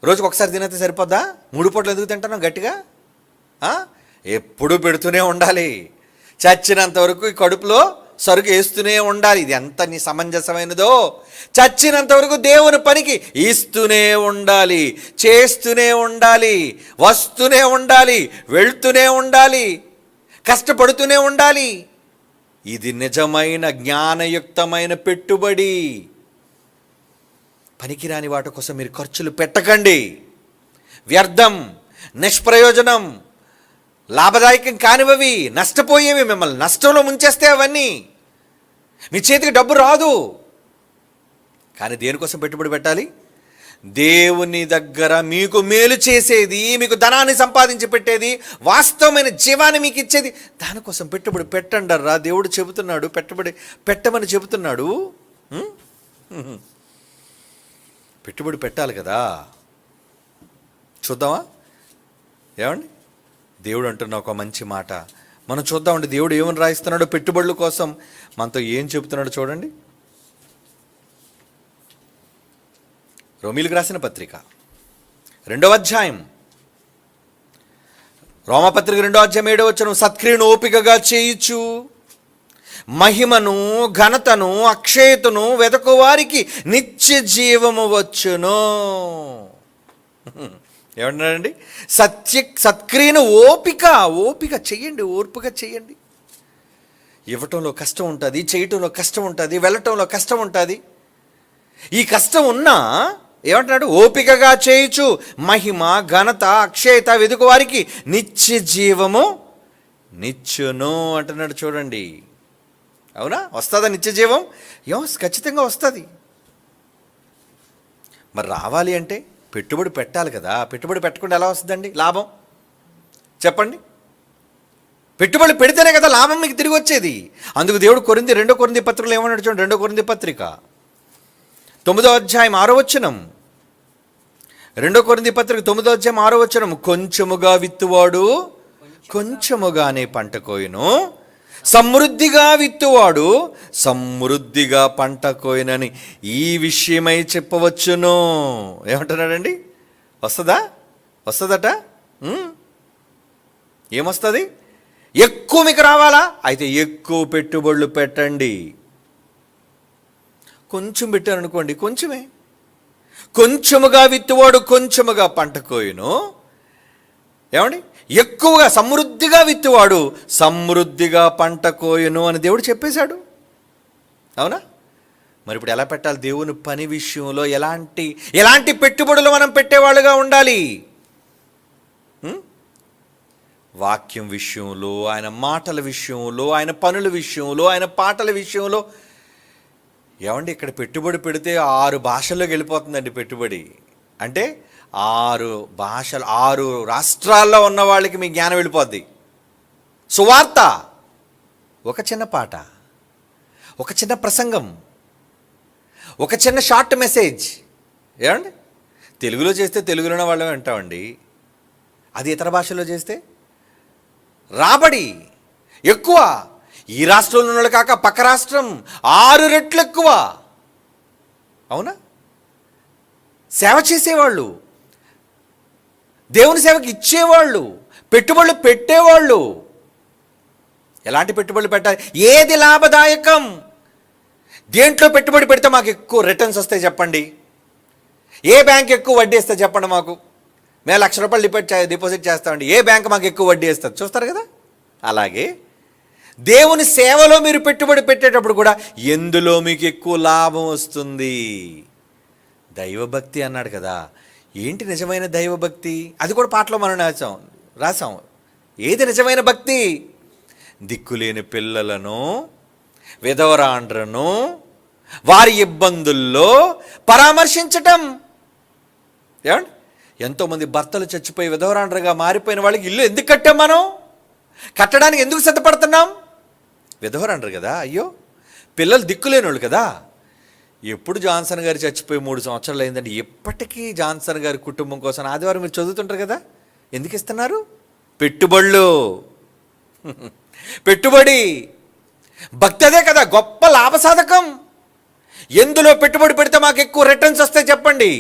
Speaker 1: రోజుకు ఒకసారి తినైతే సరిపోద్దా? 3 పూటలు ఎందుకు తింటున్నాం గట్టిగా? ఎప్పుడూ పెడుతూనే ఉండాలి. చచ్చినంత వరకు ఈ కడుపులో సరుకు వేస్తూనే ఉండాలి. ఇది ఎంత నీ సమంజసమైనదో. చచ్చినంత వరకు దేవుని పనికి ఇస్తూనే ఉండాలి, చేస్తూనే ఉండాలి, వస్తూనే ఉండాలి, వెళ్తూనే ఉండాలి, కష్టపడుతూనే ఉండాలి. ఇది నిజమైన జ్ఞానయుక్తమైన పెట్టుబడి. పనికిరాని వాటి కోసం మీరు ఖర్చులు పెట్టకండి. వ్యర్థం, నిష్ప్రయోజనం, లాభదాయకం కానివవి, నష్టపోయేవి, మిమ్మల్ని నష్టంలో ముంచేస్తే అవన్నీ. మీ చేతికి డబ్బు రాదు. కానీ దేనికోసం పెట్టుబడి పెట్టాలి? దేవుని దగ్గర మీకు మేలు చేసేది, మీకు ధనాన్ని సంపాదించి పెట్టేది, వాస్తవమైన జీవాన్ని మీకు ఇచ్చేది, దానికోసం పెట్టుబడి పెట్టండర్రా. దేవుడు చెబుతున్నాడు, పెట్టుబడి పెట్టమని చెబుతున్నాడు. పెట్టుబడి పెట్టాలి కదా. చూద్దామా ఏమండి? దేవుడు అంటున్న ఒక మంచి మాట మనం చూద్దామండి. దేవుడు ఏమని రాయిస్తున్నాడో పెట్టుబడుల కోసం మనతో ఏం చెబుతున్నాడో చూడండి. రోమీలకు రాసిన పత్రిక 2వ అధ్యాయం, రోమపత్రిక 2వ అధ్యాయం 7వ వచనం, సత్క్రియను ఓపికగా చేయుచు మహిమను ఘనతను అక్షయతను వెదకు వారికి నిత్య జీవము వచ్చును. ఏమంటున్నారండి? సత్క్రియను ఓపిక చెయ్యండి, ఓర్పుగా చెయ్యండి. ఇవ్వటంలో కష్టం ఉంటుంది, చేయటంలో కష్టం ఉంటుంది, వెళ్ళటంలో కష్టం ఉంటుంది. ఈ కష్టం ఉన్నా ఏమంటున్నాడు? ఓపికగా చేయుచు మహిమ ఘనత అక్షయత వెదుకు వారికి నిత్య జీవము నిత్యును అంటున్నాడు. చూడండి, అవునా? వస్తుందా నిత్య జీవం? ఖచ్చితంగా వస్తుంది. మరి రావాలి అంటే పెట్టుబడి పెట్టాలి కదా. పెట్టుబడి పెట్టకుండా ఎలా వస్తుందండి లాభం? చెప్పండి. పెట్టుబడి పెడితేనే కదా లాభం మీకు తిరిగి వచ్చేది. అందుకు దేవుడు 2 కొరింథీ పత్రికలో ఏమన్నాడు చూడండి. 2 కొరింథీ పత్రిక 9వ అధ్యాయం 6వ వచనం. 2 కొరింథీ పత్రిక 9వ అధ్యాయం 6వ వచనం, కొంచెముగా విత్తువాడు కొంచెముగానే పంట కోయును, సమృద్ధిగా విత్తువాడు సమృద్ధిగా పంట కోయనని ఈ విషయమై చెప్పవచ్చును. ఏమంటున్నాడండి? వస్తుందట. ఏమొస్తుంది? ఎక్కువ మీకు రావాలా? అయితే ఎక్కువ పెట్టుబడులు పెట్టండి. కొంచెం పెట్టారనుకోండి, కొంచెమే. కొంచెముగా విత్తువాడు కొంచెముగా పంట కోయును. ఏమండి? ఎక్కువగా సమృద్ధిగా విత్తువాడు సమృద్ధిగా పంట కోయును అని దేవుడు చెప్పేశాడు. అవునా? మరి ఇప్పుడు ఎలా పెట్టాలి? దేవుని పని విషయంలో ఎలాంటి పెట్టుబడులు మనం పెట్టేవాళ్ళుగా ఉండాలి? వాక్యం విషయంలో, ఆయన మాటల విషయంలో, ఆయన పనుల విషయంలో, ఆయన పాటల విషయంలో. ఏమండి, ఇక్కడ పెట్టుబడి పెడితే 6 భాషల్లోకి వెళ్ళిపోతుందండి పెట్టుబడి. అంటే 6 భాషలు, 6 రాష్ట్రాల్లో ఉన్న వాళ్ళకి మీ జ్ఞానం వెళ్ళిపోద్ది. సువార్త, ఒక చిన్న పాట, ఒక చిన్న ప్రసంగం, ఒక చిన్న షార్ట్ మెసేజ్. ఏమండి? తెలుగులో చేస్తే తెలుగులోనే వాళ్ళమే వింటామండి. అది ఇతర భాషల్లో చేస్తే రాబడి ఎక్కువ. ఈ రాష్ట్రంలో ఉన్న కాక పక్క రాష్ట్రం 6 రెట్లు ఎక్కువ. అవునా? సేవ చేసేవాళ్ళు, దేవుని సేవకి ఇచ్చేవాళ్ళు, పెట్టుబడులు పెట్టేవాళ్ళు. ఎలాంటి పెట్టుబడులు పెట్టాలి? ఏది లాభదాయకం? దేంట్లో పెట్టుబడి పెడితే మాకు ఎక్కువ రిటర్న్స్ వస్తాయి చెప్పండి? ఏ బ్యాంక్ ఎక్కువ వడ్డీ ఇస్తే చెప్పండి మాకు. మేము ₹1,00,000 డిపాజిట్ చేస్తామండి, ఏ బ్యాంక్ మాకు ఎక్కువ వడ్డీ ఇస్తుంది? చూస్తారు కదా. అలాగే దేవుని సేవలో మీరు పెట్టుబడి పెట్టేటప్పుడు కూడా ఎందులో మీకు ఎక్కువ లాభం వస్తుంది? దైవభక్తి అన్నాడు కదా. ఏంటి నిజమైన దైవభక్తి? అది కూడా పాటలో మనం రాసాం. ఏది నిజమైన భక్తి? దిక్కులేని పిల్లలను, విధవరాండ్రను వారి ఇబ్బందుల్లో పరామర్శించటం. ఏమండి? ఎంతోమంది భర్తలు చచ్చిపోయి విధవరాండ్రగా మారిపోయిన వాళ్ళకి ఇల్లు ఎందుకు కట్టాం? మనం కట్టడానికి ఎందుకు సిద్ధపడుతున్నాం? విధవరాండ్రు కదా. అయ్యో, పిల్లలు దిక్కులేని వాళ్ళు కదా. ఎప్పుడు జాన్సన్ గారు చచ్చిపోయి 3 సంవత్సరాలు అయిందండి. ఎప్పటికీ జాన్సన్ గారి కుటుంబం కోసం ఆదివారం మీరు చదువుతుంటారు కదా. ఎందుకు ఇస్తున్నారు? పెట్టుబడి. భక్తి అదే కదా గొప్ప లాభసాధకం. ఎందులో పెట్టుబడి పెడితే మాకు ఎక్కువ రిటర్న్స్ వస్తాయి చెప్పండి?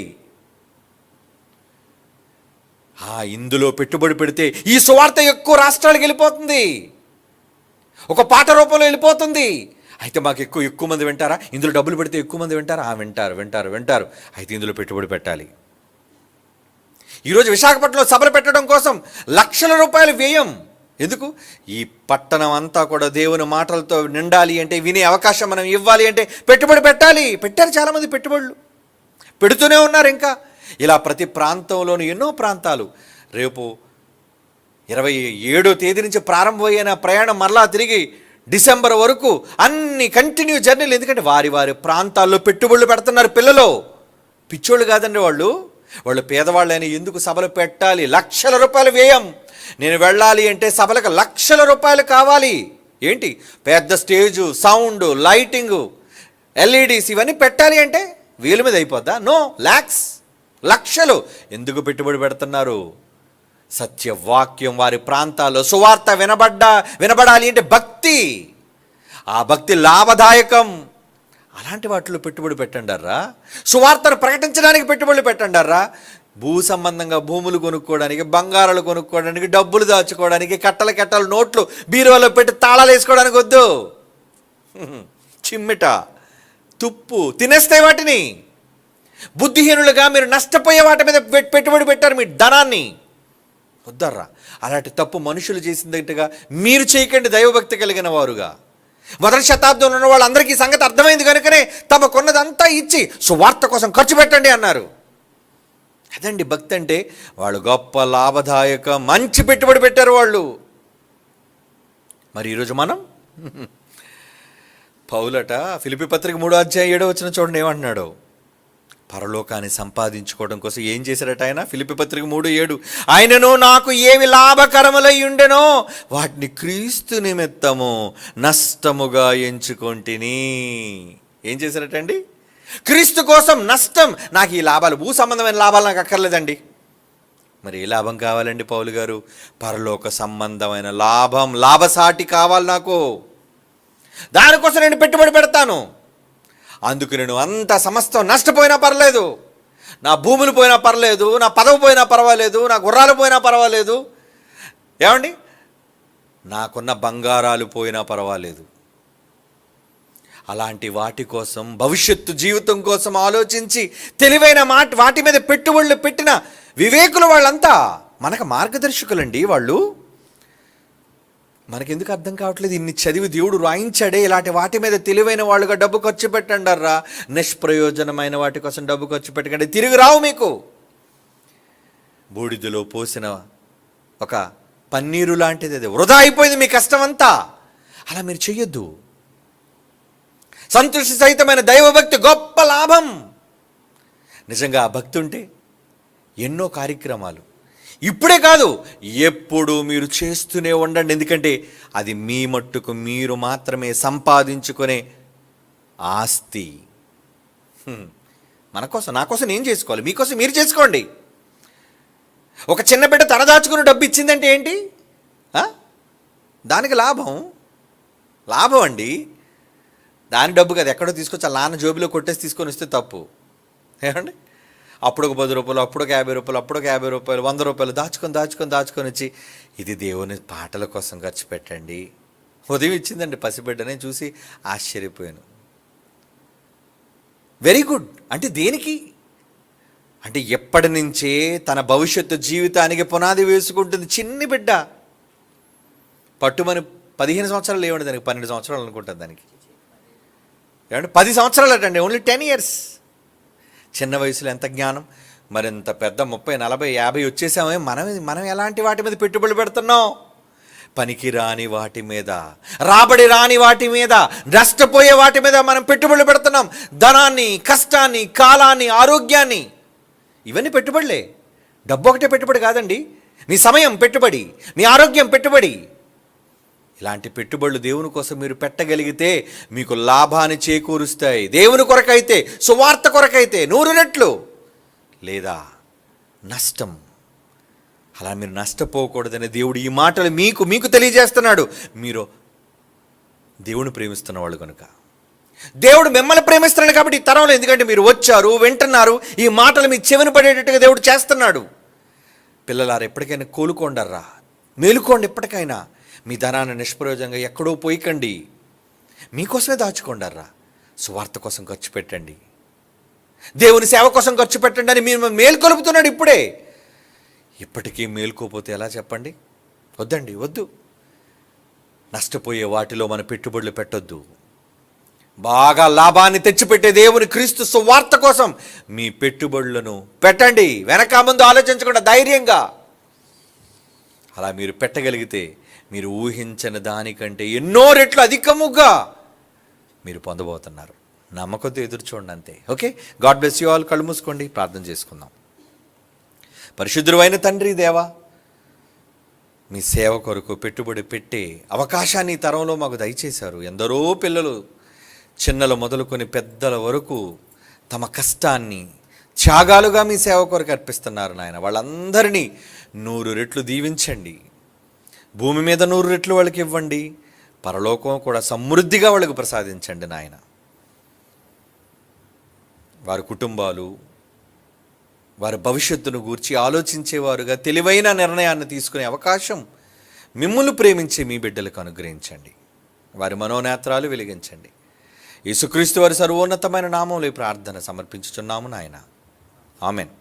Speaker 1: ఇందులో పెట్టుబడి పెడితే ఈ సువార్త ఎక్కువ రాష్ట్రాలకు వెళ్ళిపోతుంది, ఒక పాట రూపంలో వెళ్ళిపోతుంది. అయితే మాకు ఎక్కువ మంది వింటారా? ఇందులో డబ్బులు పెడితే ఎక్కువ మంది వింటారా? వింటారు. అయితే ఇందులో పెట్టుబడి పెట్టాలి. ఈరోజు విశాఖపట్నంలో సభలు పెట్టడం కోసం ₹1,00,000 వ్యయం. ఎందుకు? ఈ పట్టణం అంతా కూడా దేవుని మాటలతో నిండాలి అంటే, వినే అవకాశం మనం ఇవ్వాలి అంటే పెట్టుబడి పెట్టాలి. పెట్టారు చాలామంది, పెట్టుబడులు పెడుతూనే ఉన్నారు. ఇంకా ఇలా ప్రతి ప్రాంతంలోని ఎన్నో ప్రాంతాలు. రేపు 27వ తేదీ నుంచి ప్రారంభమైన ప్రయాణం మరలా తిరిగి డిసెంబర్ వరకు అన్ని కంటిన్యూ జర్నీలు. ఎందుకంటే వారి ప్రాంతాల్లో పెట్టుబడులు పెడుతున్నారు పిల్లలు. పిచ్చోళ్ళు కాదండి వాళ్ళు పేదవాళ్ళైనా ఎందుకు సభలు పెట్టాలి? లక్షల రూపాయలు వ్యయం. నేను వెళ్ళాలి అంటే సభలకు లక్షల రూపాయలు కావాలి. ఏంటి పెద్ద స్టేజు, సౌండ్, లైటింగు, ఎల్ఈడీస్ ఇవన్నీ పెట్టాలి అంటే వీళ్ళ మీద అయిపోద్దా? నో, లక్షలు. ఎందుకు పెట్టుబడి పెడుతున్నారు? సత్యవాక్యం వారి ప్రాంతాల్లో సువార్త వినబడాలి అంటే భక్తి, ఆ భక్తి లాభదాయకం. అలాంటి వాటిలో పెట్టుబడి పెట్టండారా? సువార్తను ప్రకటించడానికి పెట్టుబడులు పెట్టండారా? భూ సంబంధంగా భూములు కొనుక్కోవడానికి, బంగారాలు కొనుక్కోవడానికి, డబ్బులు దాచుకోవడానికి, కట్టల నోట్లు బీరువాలో పెట్టి తాళాలు వేసుకోవడానికి వద్దు. చిమ్మిట తుప్పు తినేస్తాయి వాటిని. బుద్ధిహీనులుగా మీరు నష్టపోయే వాటి మీద పెట్టుబడి పెట్టారు మీ ధనాన్ని. వద్దర్రా, అలాంటి తప్పు మనుషులు చేసినట్టుగా మీరు చేయకండి. దైవభక్తి కలిగిన వారుగా మొదటి శతాబ్దంలో ఉన్న వాళ్ళందరికీ సంగతి అర్థమైంది కనుకనే తమకున్నదంతా ఇచ్చి సువార్త కోసం ఖర్చు పెట్టండి అన్నారు. అదండి భక్తి అంటే. వాళ్ళు గొప్ప లాభదాయక మంచి పెట్టుబడి పెట్టారు వాళ్ళు. మరి ఈరోజు మనం పౌలట ఫిలిప్పీ పత్రిక 3:7 చూడండి ఏమంటున్నాడు. పరలోకాన్ని సంపాదించుకోవడం కోసం ఏం చేశాడట ఆయన? ఫిలిప్పీ పత్రిక 3:7 ఆయనను నాకు ఏవి లాభకరములై ఉండెనో వాటిని క్రీస్తు నిమిత్తము నష్టముగా ఎంచుకొంటిని. ఏం చేశారట అండి? క్రీస్తు కోసం నష్టం. నాకు ఈ లాభాలు, భూ సంబంధమైన లాభాలు నాకు అక్కర్లేదండి. మరి ఏ లాభం కావాలండి పౌలు గారు? పరలోక సంబంధమైన లాభం, లాభసాటి కావాలి నాకు. దానికోసం నేను పెట్టుబడి పెడతాను. అందుకు నేను అంత సమస్తం నష్టపోయినా పర్లేదు, నా భూములు పోయినా పర్లేదు, నా పదవి పోయినా పర్వాలేదు, నా గుర్రాలు పోయినా పర్వాలేదు, ఏమండి నాకున్న బంగారాలు పోయినా పర్వాలేదు. అలాంటి వాటి కోసం, భవిష్యత్తు జీవితం కోసం ఆలోచించి తెలివైన వాటి మీద పెట్టుబడులు పెట్టిన వివేకులు వాళ్ళంతా మనకు మార్గదర్శకులండి. వాళ్ళు మనకెందుకు అర్థం కావట్లేదు? ఇన్ని చదివి దేవుడు రాయించాడే, ఇలాంటి వాటి మీద తెలివైన వాళ్ళుగా డబ్బు ఖర్చు పెట్టండారా? నిష్ప్రయోజనమైన వాటి కోసం డబ్బు ఖర్చు పెట్టకండి, తిరిగి రావు మీకు. బూడిదలో పోసిన ఒక పన్నీరు లాంటిది, అది వృధా అయిపోయింది మీ కష్టం అంతా. అలా మీరు చెయ్యొద్దు. సంతృష్టి సహితమైన దైవభక్తి గొప్ప లాభం. నిజంగా ఆ భక్తి ఉంటే ఎన్నో కార్యక్రమాలు ఇప్పుడే కాదు ఎప్పుడు మీరు చేస్తూనే ఉండండి. ఎందుకంటే అది మీ మట్టుకు మీరు మాత్రమే సంపాదించుకునే ఆస్తి. మన కోసం, నా కోసం నేను చేసుకోవాలి, మీకోసం మీరు చేసుకోండి. ఒక చిన్న బిడ్డ తన దాచుకుని డబ్బు ఇచ్చిందంటే ఏంటి? దానికి లాభం అండి. దాని డబ్బు కదా, ఎక్కడో తీసుకొచ్చి ఆ నాన్న జోబిలో కొట్టేసి తీసుకొని వస్తే తప్పు. ఏమండి? అప్పుడు ఒక 10 రూపాయలు, అప్పుడు ఒక 50 రూపాయలు, అప్పుడు ఒక 50 రూపాయలు, 100 రూపాయలు దాచుకొని వచ్చి ఇది దేవుని పాటల కోసం ఖర్చు పెట్టండి. ఉదయం ఇచ్చిందండి పసిబిడ్డనే, చూసి ఆశ్చర్యపోయాను. Very good. అంటే దేనికి? అంటే ఎప్పటి నుంచే తన భవిష్యత్తు జీవితానికి పునాది వేసుకుంటుంది చిన్ని బిడ్డ. పట్టుమని 15 సంవత్సరాలు లేవండి దానికి, 12 సంవత్సరాలు అనుకుంటుంది దానికి. ఏమంటే 10 సంవత్సరాలు అటండి, ఓన్లీ 10 years. చిన్న వయసులో ఎంత జ్ఞానం! మరింత పెద్ద 30, 40, 50 వచ్చేసామే. మనం ఎలాంటి వాటి మీద పెట్టుబడులు పెడుతున్నాం? పనికి రాని వాటి మీద, రాబడి రాని వాటి మీద, నష్టపోయే వాటి మీద మనం పెట్టుబడులు పెడుతున్నాం. ధనాన్ని, కష్టాన్ని, కాలాన్ని, ఆరోగ్యాన్ని, ఇవన్నీ పెట్టుబడులే. డబ్బు ఒకటే పెట్టుబడి కాదండి. నీ సమయం పెట్టుబడి, నీ ఆరోగ్యం పెట్టుబడి. ఇలాంటి పెట్టుబడులు దేవుని కోసం మీరు పెట్టగలిగితే మీకు లాభాన్ని చేకూరుస్తాయి. దేవుని కొరకైతే, సువార్త కొరకైతే 100 రెట్లు, లేదా నష్టం. అలా మీరు నష్టపోకూడదని దేవుడు ఈ మాటలు మీకు తెలియజేస్తున్నాడు. మీరు దేవుని ప్రేమిస్తున్న వాళ్ళు కనుక, దేవుడు మిమ్మల్ని ప్రేమిస్తున్నాడు కాబట్టి ఈ తరంలో, ఎందుకంటే మీరు వచ్చారు, వింటున్నారు, ఈ మాటలు మీ చెవిని పడేటట్టుగా దేవుడు చేస్తున్నాడు. పిల్లలారు ఎప్పటికైనా కోలుకోండర్రా, మేలుకోండి. ఎప్పటికైనా మీ ధనాన్ని నిష్ప్రయోజనంగా ఎక్కడో పోయికండి, మీకోసమే దాచుకోండర్రా. సువార్త కోసం ఖర్చు పెట్టండి, దేవుని సేవ కోసం ఖర్చు పెట్టండి అని మీరు మేల్కొలుపుతున్నాడు ఇప్పుడే. ఇప్పటికీ మేల్కోపోతే ఎలా చెప్పండి? వద్దండి, వద్దు. నష్టపోయే వాటిలో మన పెట్టుబడులు పెట్టొద్దు. బాగా లాభాన్ని తెచ్చిపెట్టే దేవుని క్రీస్తు సువార్త కోసం మీ పెట్టుబడులను పెట్టండి. వెనక ముందు ఆలోచించకుండా ధైర్యంగా. అలా మీరు పెట్టగలిగితే మీరు ఊహించని దానికంటే ఎన్నో రెట్లు అధికముగా మీరు పొందబోతున్నారు. నమ్మకంతో ఎదురు చూడండి అంతే. Okay, God bless you all. కళ్ళు మూసుకోండి, ప్రార్థన చేసుకుందాం. పరిశుద్ధుడైన తండ్రి దేవా, మీ సేవ కొరకు పెట్టుబడి పెట్టే అవకాశాన్ని ఈ తరంలో మాకు దయచేశారు. ఎందరో పిల్లలు చిన్నలు మొదలుకొని పెద్దల వరకు తమ కష్టాన్ని త్యాగాలుగా మీ సేవ కొరకు అర్పిస్తున్నారు నాయన. వాళ్ళందరినీ 100 రెట్లు దీవించండి. భూమి మీద 100 రెట్లు వాళ్ళకి ఇవ్వండి, పరలోకం కూడా సమృద్ధిగా వాళ్ళకు ప్రసాదించండి నాయన. వారి కుటుంబాలు వారి భవిష్యత్తును గూర్చి ఆలోచించేవారుగా తెలివైన నిర్ణయాన్ని తీసుకునే అవకాశం మిమ్ములు ప్రేమించే మీ బిడ్డలకు అనుగ్రహించండి. వారి మనోనేత్రాలు వెలిగించండి. యేసుక్రీస్తు వారి సర్వోన్నతమైన నామంలో ఈ ప్రార్థన సమర్పించుచున్నాము నాయన. ఆమెన్.